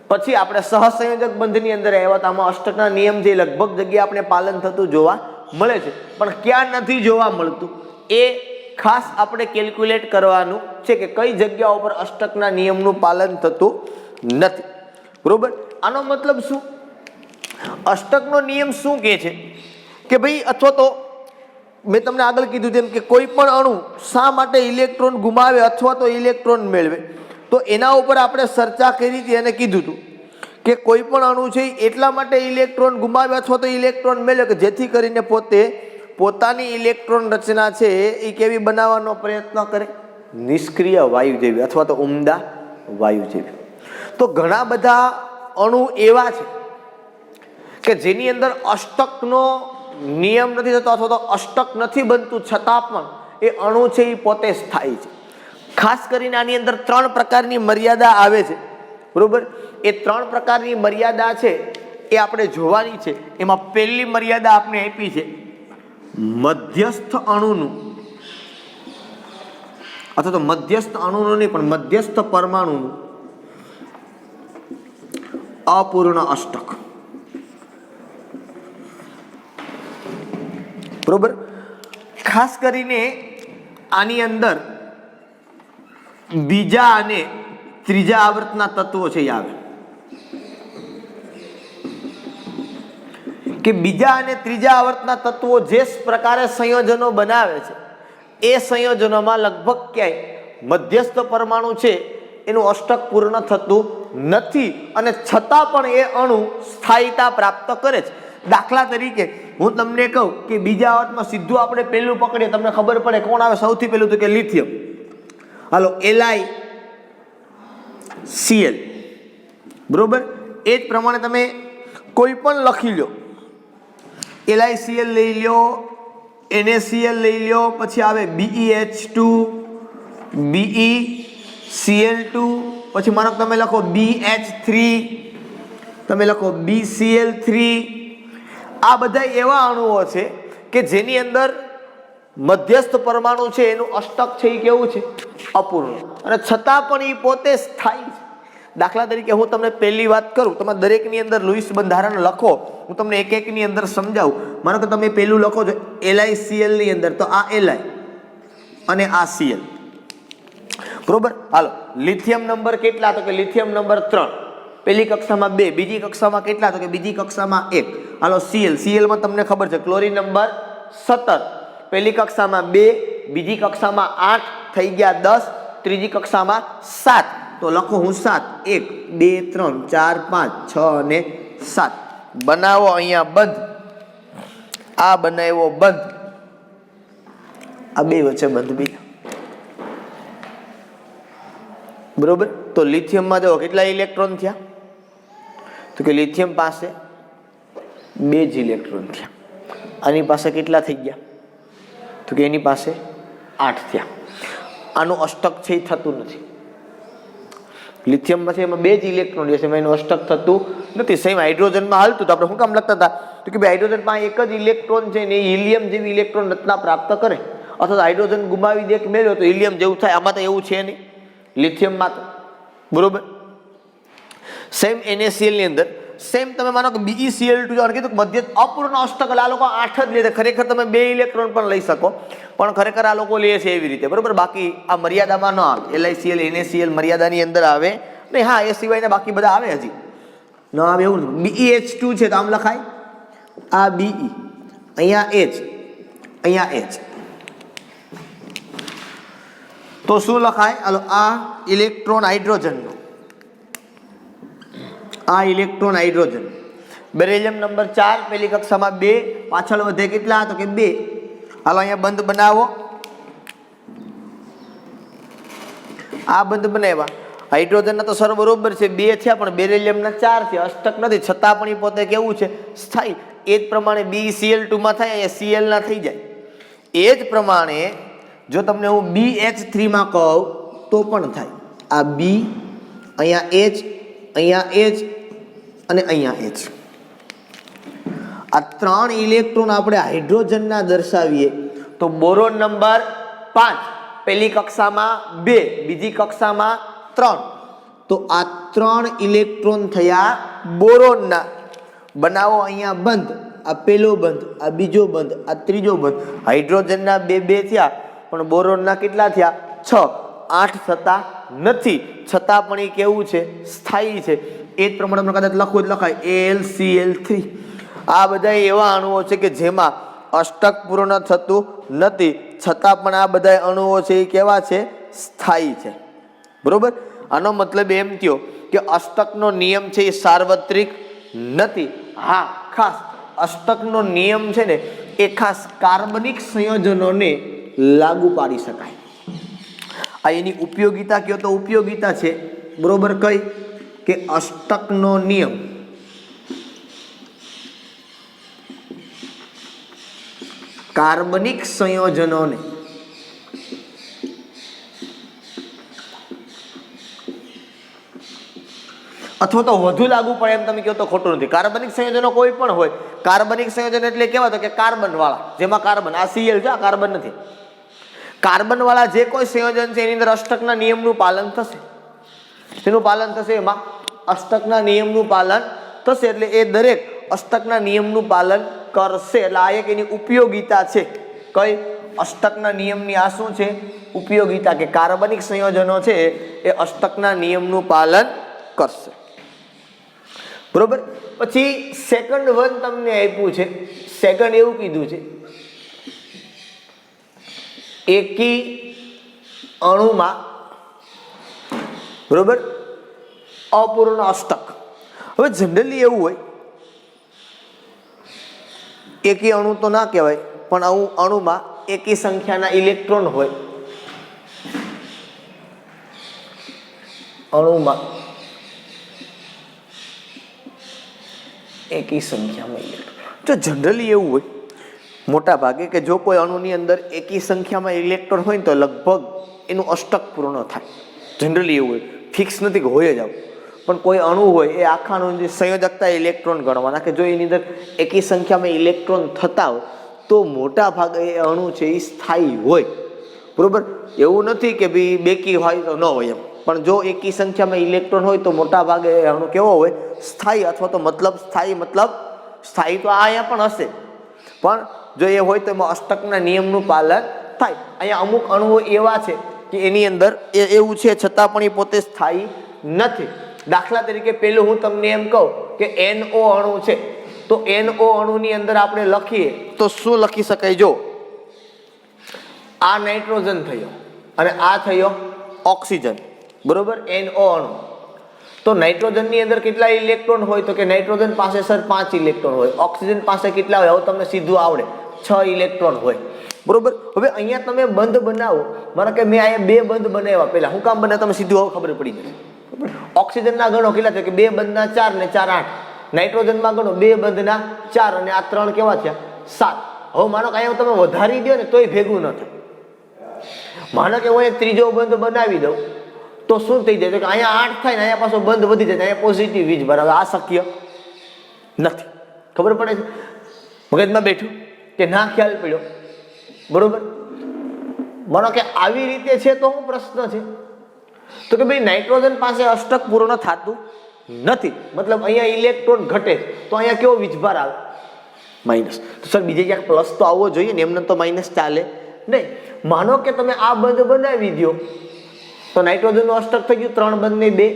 પછી આપણે સહસંયોજક બંધની અંદર આવ્યા હતા. આમાં અષ્ટકના નિયમ છે લગભગ જગ્યાએ આપણે પાલન થતું જોવા મળે છે, પણ ક્યાં નથી જોવા મળતું એ ખાસ આપણે કેલ્ક્યુલેટ કરવાનું છે કે કઈ જગ્યા ઉપર અષ્ટકના નિયમનું પાલન થતું નથી, બરોબર. આનો મતલબ શું? અષ્ટકનો નિયમ શું કહે છે કે ભાઈ, અથવા તો મેં તમને આગળ કીધું તેમ કે કોઈ પણ અણુ શા માટે ઇલેક્ટ્રોન ગુમાવે અથવા તો ઇલેક્ટ્રોન મેળવે, તો એના ઉપર આપણે ચર્ચા કરી હતી અને કીધું હતું કે કોઈ પણ અણુ છે એટલા માટે ઇલેક્ટ્રોન ગુમાવે અથવા તો ઇલેક્ટ્રોન મેળવે કે જેથી કરીને પોતાની ઇલેક્ટ્રોન રચના છે એ કેવી બનાવવાનો પ્રયત્ન કરે, નિષ્ક્રિય વાયુ જેવી અથવા તો ઉમદા વાયુ જેવી. તો ઘણા બધા અણુ એવા છે કે જેની અંદર અષ્ટકનો નિયમ નથી થતો અથવા તો અષ્ટક નથી બનતું, છતાં પણ એ અણુ છે એ પોતે સ્થાયી છે. ખાસ કરીને આની અંદર 3 પ્રકારની મર્યાદા આવે છે, બરોબર. એ 3 પ્રકારની મર્યાદા છે એ આપણે જોવાની છે. એમાં પહેલી મર્યાદા આપણે આપી છે મધ્યસ્થ અણુનું, અથવા તો મધ્યસ્થ અણુનું નહીં પણ મધ્યસ્થ પરમાણુનું અપૂર્ણ અષ્ટક, બરોબર. ખાસ કરીને આની અંદર બીજા અને ત્રીજા આવર્તના તત્વો છે એ આવે કે બીજા અને ત્રીજા આવર્તના તત્વો જે પ્રકારે સંયોજનો બનાવે છે એ સંયોજનોમાં લગભગ ક્યાંય મધ્યસ્થ પરમાણુ છે એનું અષ્ટક પૂર્ણ થતું નથી, અને છતાં પણ એ અણુ સ્થાયીતા પ્રાપ્ત કરે છે. દાખલા તરીકે હું તમને કહું કે બીજા આવર્તમાં સીધું આપણે પહેલું પકડીએ, તમને ખબર પડે કોણ આવે સૌથી પહેલું, તો કે લિથિયમ. હાલો, LiCl, બરોબર. એ જ પ્રમાણે તમે કોઈ પણ લખી લો, LiCl લઈ લો, NaCl લઈ લો, પછી આવે BeH2, BeCl2, પછી માનો તમે લખો BH3, તમે લખો BCl3. આ બધા એવા અણુઓ છે કે જેની અંદર મધ્યસ્થ પરમાણુ છે એનું અષ્ટક છે એ કેવું છે, અપૂર્ણ, અને છતાં પણ એ પોતે સ્થાયી છે. દાખલા તરીકે હું તમને પહેલી વાત કરું, તમે દરેકની અંદર લુઈસ બંધારણ લખો, હું તમને એક એકની અંદર સમજાવું. માનો કે તમે પહેલું લખો છો LiCl ની અંદર, તો આ Li અને આ Cl, બરોબર. હાલો, લિથિયમ નંબર કેટલા, તો કે લિથિયમ નંબર 3, પહેલી કક્ષામાં 2, બીજી કક્ષામાં કેટલા, તો કે બીજી કક્ષામાં 1. હાલો, Cl માં તમને ખબર છે ક્લોરીન નંબર 17, પહેલી કક્ષામાં 2, બીજી કક્ષામાં 8, થઈ ગયા 10, ત્રીજી કક્ષામાં 7. તો લખો હું 7, 1 2 3 4 5 6 અને 7. બનાવો અહીંયા બંધ, આ બનાવ્યો બંધ, આ બે વચ્ચે બંધ બી, બરોબર. તો લિથિયમમાં જો કેટલા ઇલેક્ટ્રોન થયા, તો કે લિથિયમ પાસે 2 જ ઇલેક્ટ્રોન થયા. આની પાસે કેટલા થઈ ગયા, તો કે એની પાસે 8 થયા. આનું અષ્ટક છે એ થતું નથી. લિથિયમમાં છે એમાં 2 જ ઇલેક્ટ્રોન છે, એમાં એનું અષ્ટક થતું નથી. સેમ હાઇડ્રોજનમાં હાલતું, તો આપણે શું કામ લખતા હતા, તો કે ભાઈ હાઇડ્રોજનમાં એક જ ઇલેક્ટ્રોન છે ને હિલિયમ જેવી ઇલેક્ટ્રોન રચના પ્રાપ્ત કરે, અથવા તો હાઇડ્રોજન ગુમાવી દે કે મેળવ્યો તો હિલિયમ જેવું થાય. આમાં તો એવું છે નહીં લિથિયમમાં તો, બરોબર. સેમ NaCl ની અંદર સેમ તમે માનો કે BeCl2 જો કીધું મધ્ય અપૂર્ણ અષ્ટક, આ લોકો 8 જ લે. ખરેખર તમે 2 ઇલેક્ટ્રોન પણ લઈ શકો, પણ ખરેખર આ લોકો લે છે એવી રીતે, બરોબર. બાકી આ મર્યાદામાં ન આવે, LiCl NaCl મર્યાદાની અંદર આવે નહીં. હા, એ સિવાયના બાકી બધા આવે, હજી ન આવે એવું નહીં. BeH2 છે તો આમ લખાય, આ Be, અહીંયા H, અહીંયા H, તો શું લખાય, હાલો આ ઇલેક્ટ્રોન હાઇડ્રોજનનો, આ ઇલેક્ટ્રોન હાઇડ્રોજન. બેરિલિયમ નંબર 4, પહેલી કક્ષામાં 2, પાછળ વધે કેટલા, તો કે 2. હાલો અહીંયા બંધ બનાવો, આ બંધ બનાવ્યા. હાઇડ્રોજનના તો સર બરોબર છે 2 થયા, પણ બેરિલિયમના 4 થયા, અષ્ટક નથી, છતાં પણ એ પોતે કેવું છે, સ્થાયી. એ જ પ્રમાણે BeCl2 માં થાય, અહીંયા Cl ના થઈ જાય. એ જ પ્રમાણે જો તમને હું BH3 માં કહું તો પણ થાય. આ B, અહીંયા H, અહીંયા H અને અહીંયા H. આ 3 ઇલેક્ટ્રોન આપણે હાઇડ્રોજનના દર્શાવીએ તો બોરોન નંબર 5, પહેલી કક્ષામાં 2, બીજી કક્ષામાં 3, તો આ 3 ઇલેક્ટ્રોન થયા બોરોનના. બનાવો અહીંયા બંધ, આ પહેલો બંધ, આ બીજો બંધ, આ ત્રીજો બંધ. હાઇડ્રોજનના 2 2 થયા, પણ બોરોનના કેટલા થયા? 6. 8 થતા નથી, છતાં પણ એ કેવું છે? સ્થાયી છે. એ જ પ્રમાણે કદાચ લખવું જ લખાય AlCl3. આ બધા એવા અણુઓ છે કે જેમાં અષ્ટક પૂર્ણ થતું નથી, છતાં પણ આ બધા અણુઓ છે એ કેવા છે? સ્થાયી છે. બરોબર. આનો મતલબ એમ થયો કે અષ્ટકનો નિયમ છે એ સાર્વત્રિક નથી. હા, ખાસ અષ્ટકનો નિયમ છે ને એ ખાસ કાર્બનિક સંયોજનોને લાગુ પાડી શકાય. આ એની ઉપયોગિતા કયો તો ઉપયોગિતા છે. બરોબર. કઈ? કે અષ્ટકનો નિયમ કાર્બનિક સંયોજનોને અથવા તો વધુ લાગુ પડે એમ તમે કહો તો ખોટું નથી. કાર્બનિક સંયોજનો કોઈ પણ હોય, કાર્બનિક સંયોજન એટલે કેવા તો કે કાર્બન વાળા, જેમાં કાર્બન, આ Cl છે, આ કાર્બન નથી. કાર્બન વાળા જે કોઈ સંયોજન છે એની અંદર અષ્ટકના નિયમનું પાલન થશે. શેનું પાલન થશે? એમાં અષ્ટકના નિયમનું પાલન થશે. એટલે એ દરેક અષ્ટકના નિયમનું પાલન કરશે. એટલે આ એક એની ઉપયોગિતા છે. કઈ? અષ્ટકના નિયમની આ શું છે? ઉપયોગિતા, કે કાર્બનિક સંયોજનો છે એ અષ્ટકના નિયમનું પાલન કરશે. બરોબર. પછી સેકન્ડ વન તમને આપ્યું છે. સેકન્ડ એવું કીધું છે એકી અણુમાં, બરોબર, અપૂર્ણ અષ્ટક. હવે જનરલી એવું હોય, એકી અણુ તો ના કહેવાય, પણ અણુમાં એકી સંખ્યાના ઇલેક્ટ્રોન હોય. અણુમાં એકી સંખ્યામાં ઇલેક્ટ્રોન. તો જનરલી એવું હોય મોટા ભાગે કે જો કોઈ અણુની અંદર એકી સંખ્યામાં ઇલેક્ટ્રોન હોય ને તો લગભગ એનું અષ્ટક પૂર્ણ થાય. જનરલી એવું હોય, ફિક્સ નથી કે હોય જ આવું, પણ કોઈ અણુ હોય એ આખા અણુની સંયોજકતા ઇલેક્ટ્રોન ગણવાના, કે જો એની અંદર એકી સંખ્યામાં ઇલેક્ટ્રોન થતા હોય તો મોટા ભાગે એ અણુ છે એ સ્થાયી હોય. બરોબર. એવું નથી કે ભાઈ બેકી હોય તો ન હોય એમ, પણ જો એકી સંખ્યામાં ઇલેક્ટ્રોન હોય તો મોટા ભાગે એ અણુ કેવો હોય? સ્થાયી. અથવા તો મતલબ સ્થાયી તો આ અહીંયા પણ હશે, પણ જો એ હોય તો એમાં અષ્ટકના નિયમનું પાલન થાય. અહીંયા અમુક અણુઓ એવા છે કે એની અંદર એવું છે છતાં પણ એ પોતે સ્થાયી નથી. દાખલા તરીકે પેલું હું તમને એમ કહું કે NO અણુ છે, તો NO અણુની અંદર આપણે લખીએ તો શું લખી શકાય? જો આ નાઇટ્રોજન થયો અને આ થયો ઓક્સિજન, બરોબર, NO અણુ. તો નાઇટ્રોજનની અંદર કેટલા ઇલેક્ટ્રોન હોય? તો કે નાઇટ્રોજન પાસે સર 5 ઇલેક્ટ્રોન હોય. ઓક્સિજન પાસે કેટલા હોય? હવે તમને સીધું આવડે, 6 ઇલેક્ટ્રોન હોય. બરોબર. હવે અહીંયા તમે બંધ બનાવો, માનો કે મેં અહીંયા 2 બંધ બનાવ્યા. પહેલા હું કામ બનાવ્યા તમે સીધું હવે ખબર પડી જશે. ઓક્સિજનના ગણો કેટલા છે? કે 2 બંધના 4 ને 4 8. નાઇટ્રોજનમાં ગણો 2 બંધના 4 અને આ 3 કેવા થયા? 7. હવે માનો કે અહીંયા તમે વધારી દો ને તોય ભેગું ન થાય. માનો કે હું એક ત્રીજો બંધ બનાવી દઉં તો શું થઈ જાય? તો કે અહીંયા 8 થાય ને અહીંયા પાછો બંધ વધી જાય, અહીંયા પોઝિટિવ વીજ બરાબર. આ શક્ય નથી. ખબર પડે છે? મગજમાં બેઠું કે ના? ખ્યાલ પડ્યો? બરોબર. માનો કે આવી રીતે છે તો શું પ્રશ્ન છે? તો કે ભાઈ નાઇટ્રોજન પાસે અષ્ટક પૂર્ણ થતું નથી, મતલબ અહીંયા ઇલેક્ટ્રોન ઘટે, તો અહીંયા કેવો વીજભાર આવે? માઇનસ. તો સર બીજે ક્યાંક પ્લસ તો આવવો જોઈએ ને, એમને તો માઇનસ ચાલે નહીં. માનો કે તમે આ બંધ બનાવી દો તો નાઇટ્રોજનનું અષ્ટક થઈ ગયું 3 બંધ ને 2.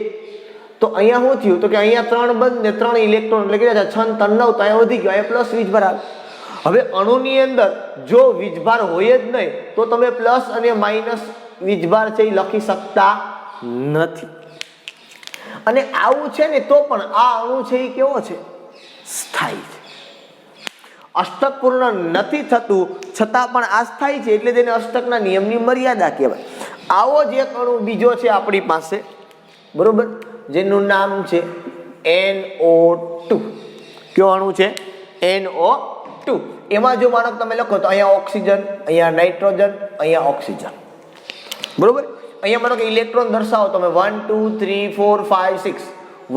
તો અહીંયા શું થયું? તો કે અહીંયા 3 બંધ ને 3 ઇલેક્ટ્રોન, એટલે કેટલા છે? 6 3 9. તો અહીંયા વધી ગયો, અહીંયા પ્લસ વીજભાર આવે. હવે અણુની અંદર જો વીજભાર હોય જ નહીં તો તમે પ્લસ અને માઇનસ વીજભાર છે એ લખી શકતા નથી. અને આવું છે ને તો પણ આ અણુ છે એ કેવો છે? સ્થાયી છે. અષ્ટક પૂર્ણ નથી થતું છતાં પણ આ સ્થાયી છે, એટલે તેને અષ્ટકના નિયમની મર્યાદા કહેવાય. આવો જ એક અણુ બીજો છે આપણી પાસે, બરોબર, જેનું નામ છે NO2. કયો અણુ છે? NO2. એમાં જો માનો તમે લખો તો અહીંયા ઓક્સિજન, અહીંયા નાઇટ્રોજન, અહીંયા ઓક્સિજન, બરોબર. અહીંયા માનો કે ઇલેક્ટ્રોન દર્શાવો તમે 1 2 3 4 5 6,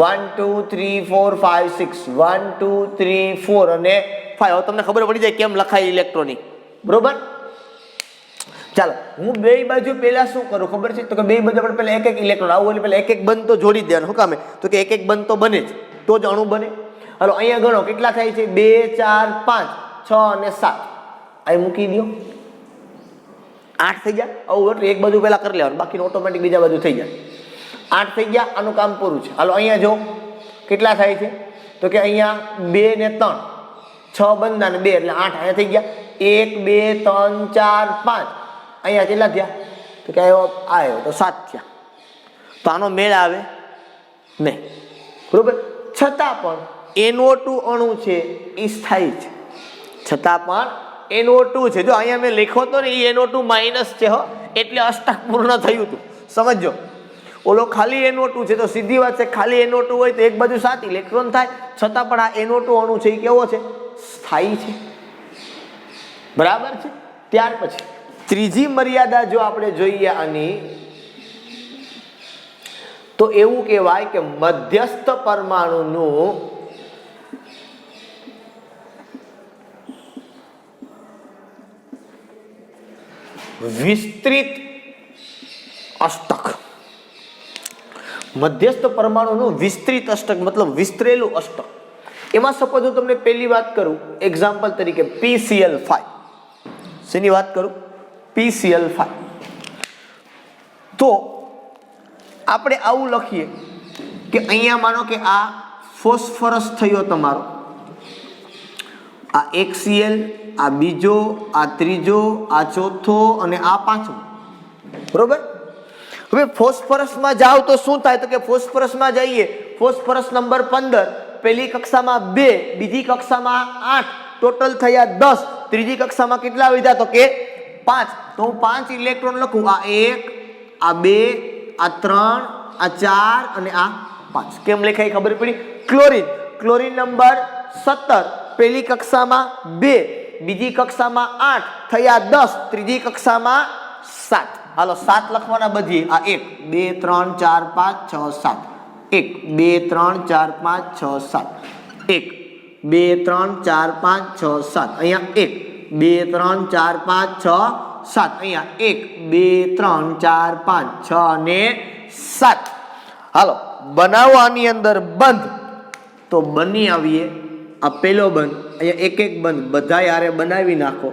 1 2 3 4 5 6, 1 2 3 4 અને 5. હવે તમને ખબર પડી જાય કેમ લખાય ઇલેક્ટ્રોનિક, બરોબર. ચાલો હું બે બાજુ પહેલા શું કરું ખબર છે? તો કે બે બાજુ આપણે પહેલા એક એક ઇલેક્ટ્રોન આવું એટલે પહેલા એક એક બંધ તો જોડી દેવાનું. શું કામે? તો કે એક એક બંધ તો બને જ, તો જ અણુ બને. હાલો અહીંયા ગણો કેટલા થાય છે? 2 4 5 6 અને 7. અહીં મૂકી દો. 8 થઈ ગયા. આવું એટલે એક બાજુ પહેલા કરી લેવાનું, બાકીનું ઓટોમેટિક બીજા બાજુ થઈ જાય. 8 થઈ ગયા, આનું કામ પૂરું છે. હાલો અહીંયા જો કેટલા થાય છે, તો કે અહીંયા 2 ને 3, 6 બંધા ને 2 એટલે 8 અહીંયા થઈ ગયા. 1 2 3 4 5 અહીંયા કેટલા થયા, તો કે આવ્યો તો 7 થયા. તો આનો મેળ આવે નહીં, બરોબર. છતાં પણ NO2 અણુ છે એ સ્થાયી છે, છતાં પણ NO2 છે. જો અહીંયા મેં લખ્યો હતો ને એ NO2 માઇનસ છે હો, એટલે અષ્ટક પૂર્ણ થયું હતું, સમજો. ઓલો ખાલી NO2 છે તો સીધી વાત છે, ખાલી NO2 હોય તો એક બાજુ 7 ઇલેક્ટ્રોન થાય, છતાં પણ આ NO2 અણુ છે એ કેવો છે, સ્થાયી છે, બરાબર છે. ત્યાર પછી ત્રીજી મર્યાદા જો આપણે જોઈએ આની, તો એવું કહેવાય કે મધ્યસ્થ પરમાણુનું વિસ્તૃત અષ્ટક. મધ્યસ્થ પરમાણુનું વિસ્તૃત અષ્ટક મતલબ વિસ્તરેલું અષ્ટક. એમાં સપોઝ હું તમને પહેલી વાત કરું એક્ઝામ્પલ તરીકે PCl5. શેની વાત કરું, PCl5. તો આપણે આવું લખીએ કે અહીંયા માનો કે આ ફોસ્ફરસ થયો તમારો, આ એક Cl, આ બીજો, આ ત્રીજો, આ ચોથો અને આ પાંચમો, બરોબર. હવે ફોસ્ફરસમાં જાવ તો શું થાય, તો કે ફોસ્ફરસમાં જઈએ, ફોસ્ફરસ નંબર 15, પહેલી કક્ષામાં 2, બીજી કક્ષામાં 8, ટોટલ થયા 10, ત્રીજી કક્ષામાં કેટલા વધ્યા, તો કે 5. તો હું 5 ઇલેક્ટ્રોન લખું, આ 1, આ 2, આ 3, આ 4 અને આ 5. કેમ લખાય ખબર પડી. ક્લોરીન, ક્લોરીન નંબર 17, પહેલી કક્ષામાં 2, બીજી કક્ષામાં 8, થયા 10, ત્રીજી કક્ષામાં 7. હાલો 7 લખવાના બધી, આ 1 2 3 4 5 6 7, 1 2 3 4 5 6 7, 1 2 3 4 5 6 7, અહીંયા 1 2 3 4 5 6 7, અહીંયા 1 2 3 4 5 6 ને 7. હાલો બનાવો આની અંદર બંધ, તો બની આવીએ. આ પેલો બંધ, અહીંયા એક એક બંધ બધા યારે બનાવી નાખો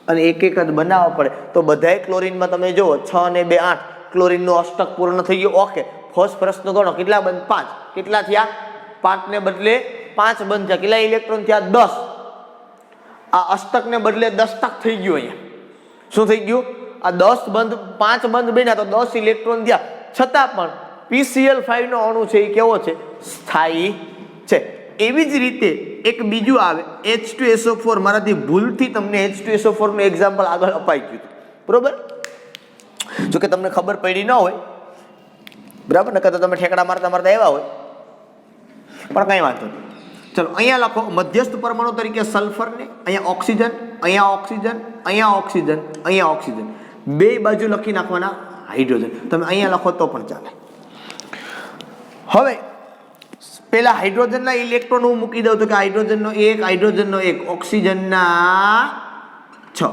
અને એક એક જ બનાવવા પડે. તો બધાય ક્લોરીનમાં તમે જુઓ 6 ને 2 8, ક્લોરીનનો અષ્ટક પૂર્ણ થઈ ગયો. ઓકે, ફોસ્ફરસનો ગણો કેટલા બંધ, 5. કેટલા થયા, 5 ને બદલે 5 બંધ થયા. કેટલા ઇલેક્ટ્રોન થયા, 10. આ અષ્ટકને બદલે દષ્ટક થઈ ગયું. અહીંયા શું થઈ ગયું, આ 10 બંધ 5 બંધ બન્યા તો 10 ઇલેક્ટ્રોન થયા. છતાં પણ PCl5 નો અણુ છે એ કેવો છે, સ્થાયી છે. એવી જ રીતે એક બીજું આવે H2SO4. મારાથી ભૂલથી તમને H2SO4 નું એક્ઝામ્પલ આગળ અપાઈ ગયું હતું, બરોબર. જો કે તમને ખબર પડી ન હોય, બરાબર, નકર તો તમે ઠેકડા મારતા મારતા આવ્યા હોય, પણ કઈ વાંધો નહીં. ચલો અહીંયા લખો મધ્યસ્થ પરમાણુ તરીકે સલ્ફરને, અહીંયા ઓક્સિજન, અહીંયા ઓક્સિજન, અહીંયા ઓક્સિજન, અહીંયા ઓક્સિજન, બે બાજુ લખી નાખવાના હાઇડ્રોજન. તમે અહીંયા લખો તો પણ ચાલે. હવે પેલા હાઇડ્રોજનના ઇલેક્ટ્રોન હું મૂકી દઉં તો કે હાઇડ્રોજનનો 1, હાઇડ્રોજનનો 1, ઓક્સિજનના 6.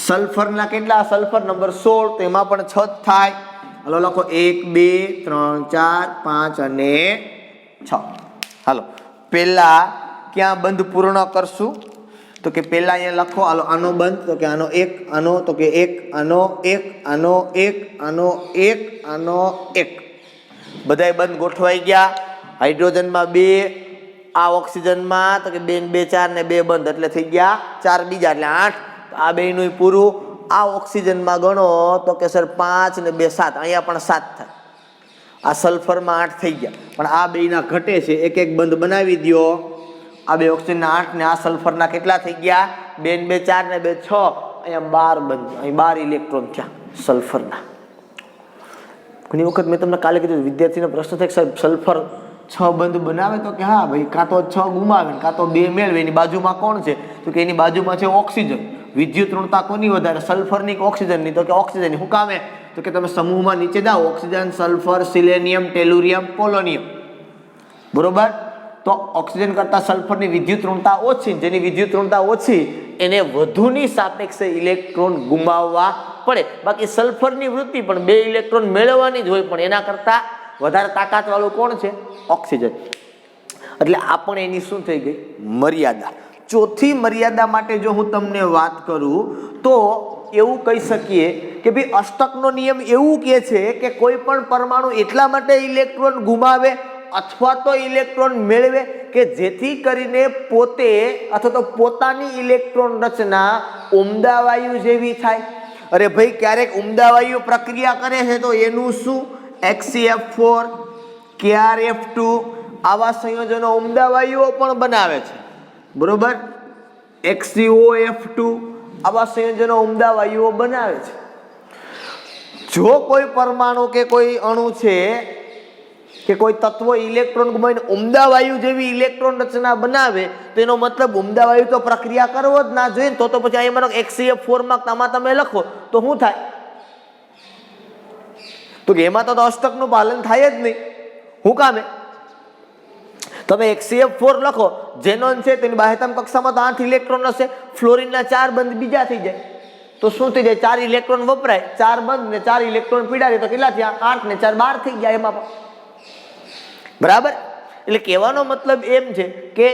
સલ્ફરના કેટલા, સલ્ફર નંબર 16, તો એમાં પણ 6 થાય. હાલો લખો 1 2 3 4 5 અને 6. હાલો પેલા ક્યાં બંધ પૂર્ણ કરશું, તો કે પેલા અહીંયા લખો. હાલો આનો બંધ, તો કે આનો 1, આનો, તો કે 1, આનો 1, આનો 1, આનો 1, આનો 1, બધાય બંધ ગોઠવાઈ ગયા. હાઇડ્રોજનમાં 2, આ ઓક્સિજનમાં તો કે 2 ને 2 4 ને 2 બંધ એટલે થઈ ગયા 4 બીજા એટલે 8. આ બેનું પૂરું. આ ઓક્સિજનમાં ગણો તો કે સર 5 ને 2 7, અહીંયા પણ 7 થાય. આ સલ્ફરમાં 8 થઈ ગયા, પણ આ બેના ઘટે છે, એક એક બંધ બનાવી દો. આ બે ઓક્સિજનના 8 ને આ સલ્ફરના કેટલા થઈ ગયા, 2 ને 2 4 ને 2 6, અહીંયા 12 બંધ, અહીં 12 ઇલેક્ટ્રોન થયા સલ્ફરના. ઘણી વખત મેં તમને કાલે કીધું વિદ્યાર્થીનો પ્રશ્ન થાય, સાહેબ સલ્ફર 6 બંધ બનાવે તો કે હા ભાઈ, કાં તો 6 ગુમાવે કાં તો 2 મેળવે. એની બાજુમાં કોણ છે, તો કે એની બાજુમાં છે ઓક્સિજન. વિદ્યુત ઋણતા કોની વધારે, સલ્ફરની કે ઓક્સિજનની, તો કે ઓક્સિજનની. શું કામે, તો કે તમે સમૂહમાં નીચે જાઓ, ઓક્સિજન, સલ્ફર, સિલેનિયમ, ટેલુરિયમ, પોલોનિયમ, બરોબર. તો ઓક્સિજન કરતા સલ્ફરની વિદ્યુત ઋણતા ઓછી, જેની વિદ્યુત ઋણતા ઓછી એને વધુની સાપેક્ષે ઇલેક્ટ્રોન ગુમાવવા પડે. બાકી સલ્ફરની વૃત્તિ પણ 2 ઇલેક્ટ્રોન મેળવવાની જ હોય, પણ એના કરતા વધારે તાકાતવાળું કોણ છે? ઓક્સિજન. એટલે આ પણ એની શું થઈ ગઈ? મર્યાદા. ચોથી મર્યાદા માટે જો હું તમને વાત કરું તો એવું કહી શકીએ કે ભાઈ અષ્ટકનો નિયમ એવું કહે છે કે કોઈ પણ પરમાણુ એટલા માટે ઇલેક્ટ્રોન ગુમાવે અથવા તો ઇલેક્ટ્રોન મેળવે કે જેથી કરીને પોતે અથવા તો પોતાની ઇલેક્ટ્રોન રચના ઉમદા વાયુ જેવી થાય. અરે ભાઈ ક્યારેક ઉમદા વાયુ પ્રક્રિયા કરે છે તો એનું શું? HCF4, KrF2 આવા સંયોજનો ઉમદા વાયુઓ પણ બનાવે છે, બરોબર. HCOF2 આવા સંયોજનો ઉમદા વાયુઓ બનાવે છે. જો કોઈ પરમાણુ કે કોઈ અણુ છે કે કોઈ તત્વ ઇલેક્ટ્રોન ગુમાવીને ઉમદા વાયુ જેવી ઇલેક્ટ્રોન રચના બનાવે તો એનો મતલબ ઉમદા વાયુ તો પ્રક્રિયા કરવો જ ના જોઈએ. તો પછી અહીંયા માનો HCF4 માં તમે લખો તો શું થાય? તો એમાં તો અષ્ટકનું પાલન થાય જ નહીં. શું કામે? તમે HCF4 લખો, ઝેનોન છે તેની બાહ્યતમ કક્ષામાં તો 8 ઇલેક્ટ્રોન હશે, ફ્લોરિનના 4 બંધ બીજા થઈ જાય તો શું થઈ જાય? 4 ઇલેક્ટ્રોન વપરાય, 4 બંધ ને 4 ઇલેક્ટ્રોન પીડાય તો કેટલા થયા? 8 ને 4 12 થઈ ગયા એમાં પણ, બરાબર. એટલે કહેવાનો મતલબ એમ છે કે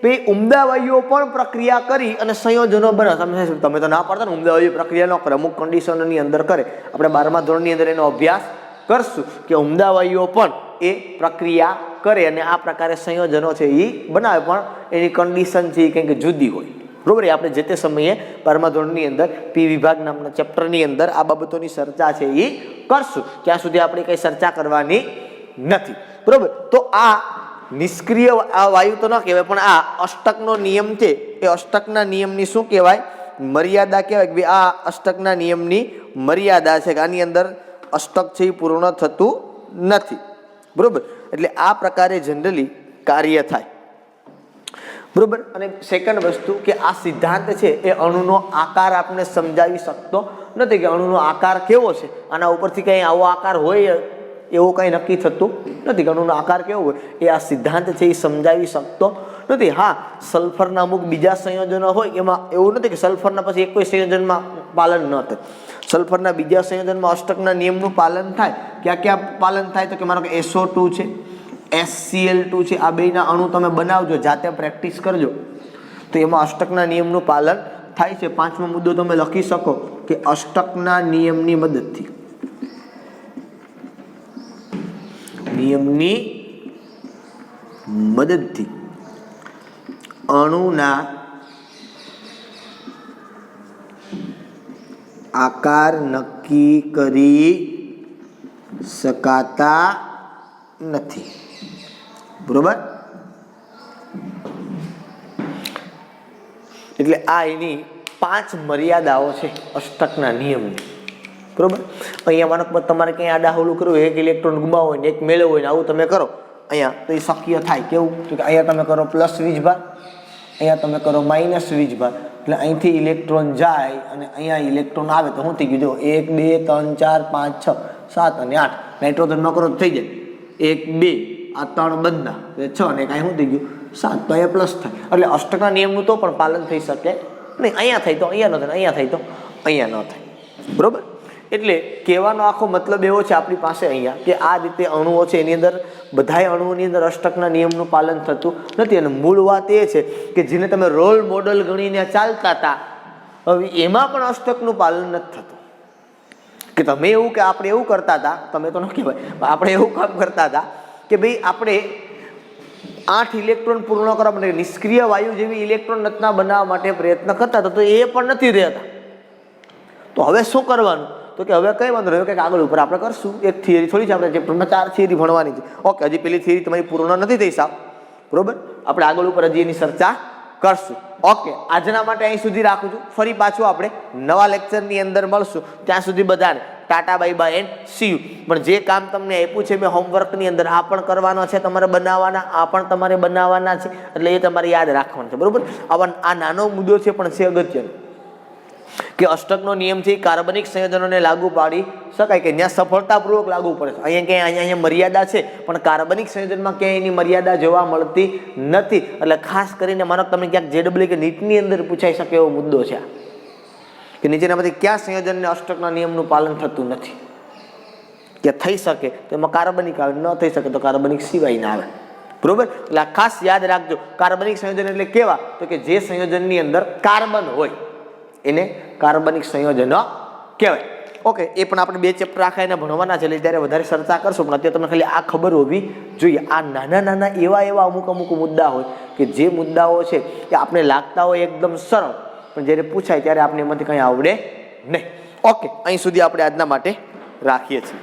ભાઈ ઉમદા વાયુઓ પણ પ્રક્રિયા કરી અને સંયોજનો બનાવે. તમે તો ના પાડતા ને ઉમદા વાયુ પ્રક્રિયા ન કરે, અમુક કન્ડિશનોની અંદર કરે. આપણે 12મા ધોરણની અંદર એનો અભ્યાસ કરશું કે ઉમદા વાયુઓ પણ એ પ્રક્રિયા કરે અને આ પ્રકારે સંયોજનો છે એ બનાવે, પણ એની કન્ડિશન છે એ કંઈક જુદી હોય, બરોબર. આપણે જે તે સમયે 12મા ધોરણની અંદર પી વિભાગ નામના ચેપ્ટરની અંદર આ બાબતોની ચર્ચા છે એ કરશું. ત્યાં સુધી આપણે કંઈ ચર્ચા કરવાની નથી, બરોબર. તો આ નિષ્ક્રિય વાયુ તો ન કહેવાય, પણ આ અષ્ટકનો નિયમ છે એ અષ્ટકના નિયમની શું કહેવાય? મર્યાદા કહેવાય કે આ અષ્ટકના નિયમની મર્યાદા છે કે આની અંદર અષ્ટક છે એ પૂર્ણ થતું નથી, બરોબર. એટલે આ પ્રકારે જનરલી કાર્ય થાય, બરોબર. અને સેકન્ડ વસ્તુ કે આ સિદ્ધાંત છે એ અણુનો આકાર આપણે સમજાવી શકતો નથી કે અણુનો આકાર કેવો છે, આના ઉપરથી કંઈ આવો આકાર હોય એવું કંઈ નક્કી થતું નથી કે અણુનો આકાર કેવો હોય એ આ સિદ્ધાંત છે એ સમજાવી શકતો નથી. હા, સલ્ફરના અમુક બીજા સંયોજનો હોય એમાં એવું નથી કે સલ્ફરના પછી એક કોઈ સંયોજનમાં પાલન ન થાય. સલ્ફરના બીજા સંયોજનમાં અષ્ટકના નિયમનું પાલન થાય. ક્યાં ક્યાં પાલન થાય? તો કે માનો કે SO2 છે, SCl2 છે, આ બેના અણુ તમે બનાવજો, જાતે પ્રેક્ટિસ કરજો તો એમાં અષ્ટકના નિયમનું પાલન થાય છે. 5મો મુદ્દો તમે લખી શકો કે અષ્ટકના નિયમની મદદથી અણુના આકાર નક્કી કરી શકાતા નથી, બરોબર. એટલે આ એની 5 મર્યાદાઓ છે અષ્ટકના નિયમની, બરોબર. અહીંયા માનો તમારે ક્યાંય આડાહવલું કરવું હોય, એક ઇલેક્ટ્રોન ગુમાવો હોય ને એક મેળવવો હોય ને આવું તમે કરો અહીંયા તો એ શક્ય થાય. કેવું? તો કે અહીંયા તમે કરો પ્લસ વીજભાર, અહીંયા તમે કરો માઇનસ વીજભાર, એટલે અહીંથી ઇલેક્ટ્રોન જાય અને અહીંયા ઇલેક્ટ્રોન આવે તો શું થઈ ગયું? જો 1 2 3 4 5 6 7 અને 8 નાઇટ્રોજનમાં કરો તો થઈ જાય 1 2 આ 3 બંધના 6 ને કાંઈ શું થઈ ગયું? 7. તો અહીંયા પ્લસ થાય. એટલે અષ્ટકના નિયમનું તો પણ પાલન થઈ શકે નહીં. અહીંયા થાય તો અહીંયા ન થાય, અહીંયા થાય તો અહીંયા ન થાય, બરોબર. એટલે કહેવાનો આખો મતલબ એવો છે આપણી પાસે અહીંયા કે આ રીતે અણુઓ છે એની અંદર બધાય અણુઓની અંદર અષ્ટકના નિયમનું પાલન થતું નથી. અને મૂળ વાત એ છે કે જેને તમે રોલ મોડલ ગણીને ચાલતા હતા હવે એમાં પણ અષ્ટકનું પાલન નથી થતું. કે તમે એવું કે આપણે એવું કરતા હતા, તમે તો ન કહેવાય, આપણે એવું કામ કરતા હતા કે ભાઈ આપણે 8 ઇલેક્ટ્રોન પૂર્ણ કરવા માટે નિષ્ક્રિય વાયુ જેવી ઇલેક્ટ્રોન રચના બનાવવા માટે પ્રયત્ન કરતા હતા, તો એ પણ નથી રહેતા. તો હવે શું કરવાનું? તો કે હવે કઈ વાંધો રહ્યો કે આગળ ઉપર આપણે કરશું. એક થિયરી થોડી છે, આપણે ચેપ્ટરમાં 4 થિયરી ભણવાની છે. ઓકે, હજી પેલી થિયરી તમારી પૂર્ણ નથી થઈ સાહેબ, બરોબર. આપણે આગળ ઉપર હજી એની ચર્ચા કરશું. ઓકે, આજના માટે અહીં સુધી રાખું છું. ફરી પાછું આપણે નવા લેક્ચરની અંદર મળશું. ત્યાં સુધી બધાને Tata bye bye and C you. પણ જે કામ તમને આપ્યું છે મેં હોમવર્કની અંદર આ પણ કરવાનો છે તમારે બનાવવાના, આ પણ તમારે બનાવવાના છે, એટલે એ તમારે યાદ રાખવાનું છે, બરોબર. આ નાનો મુદ્દો છે પણ છે અગત્યનો કે અષ્ટકનો નિયમ છે કાર્બનિક સંયોજનોને લાગુ પાડી શકાય કે જ્યાં સફળતાપૂર્વક લાગુ પડે છે. અહીંયા મર્યાદા છે પણ કાર્બનિક સંયોજનમાં ક્યાંય એની મર્યાદા જોવા મળતી નથી. એટલે ખાસ કરીને માનો તમને ક્યાંક JEE કે નીટની અંદર પૂછાઈ શકે એવો મુદ્દો છે કે નીચેનામાંથી કયા સંયોજનને અષ્ટકના નિયમનું પાલન થતું નથી. કે થઈ શકે તો એમાં કાર્બનિક આવે, ન થઈ શકે તો કાર્બનિક સિવાય ના આવે, બરોબર. એટલે આ ખાસ યાદ રાખજો. કાર્બનિક સંયોજન એટલે કેવા, તો કે જે સંયોજનની અંદર કાર્બન હોય એને કાર્બનિક સંયોજન કહેવાય. ઓકે, એ પણ આપણે 2 ચેપ્ટર આખા એને ભણવાના છે, એટલે ત્યારે વધારે ચર્ચા કરશું, પણ અત્યારે તમને ખાલી આ ખબર હોવી જોઈએ. આ નાના નાના એવા અમુક મુદ્દા હોય કે જે મુદ્દાઓ છે એ આપણે લાગતા હોય એકદમ સરળ, પણ જ્યારે પૂછાય ત્યારે આપણે એમાંથી કંઈ આવડે નહીં. ઓકે, અહીં સુધી આપણે આજના માટે રાખીએ છીએ.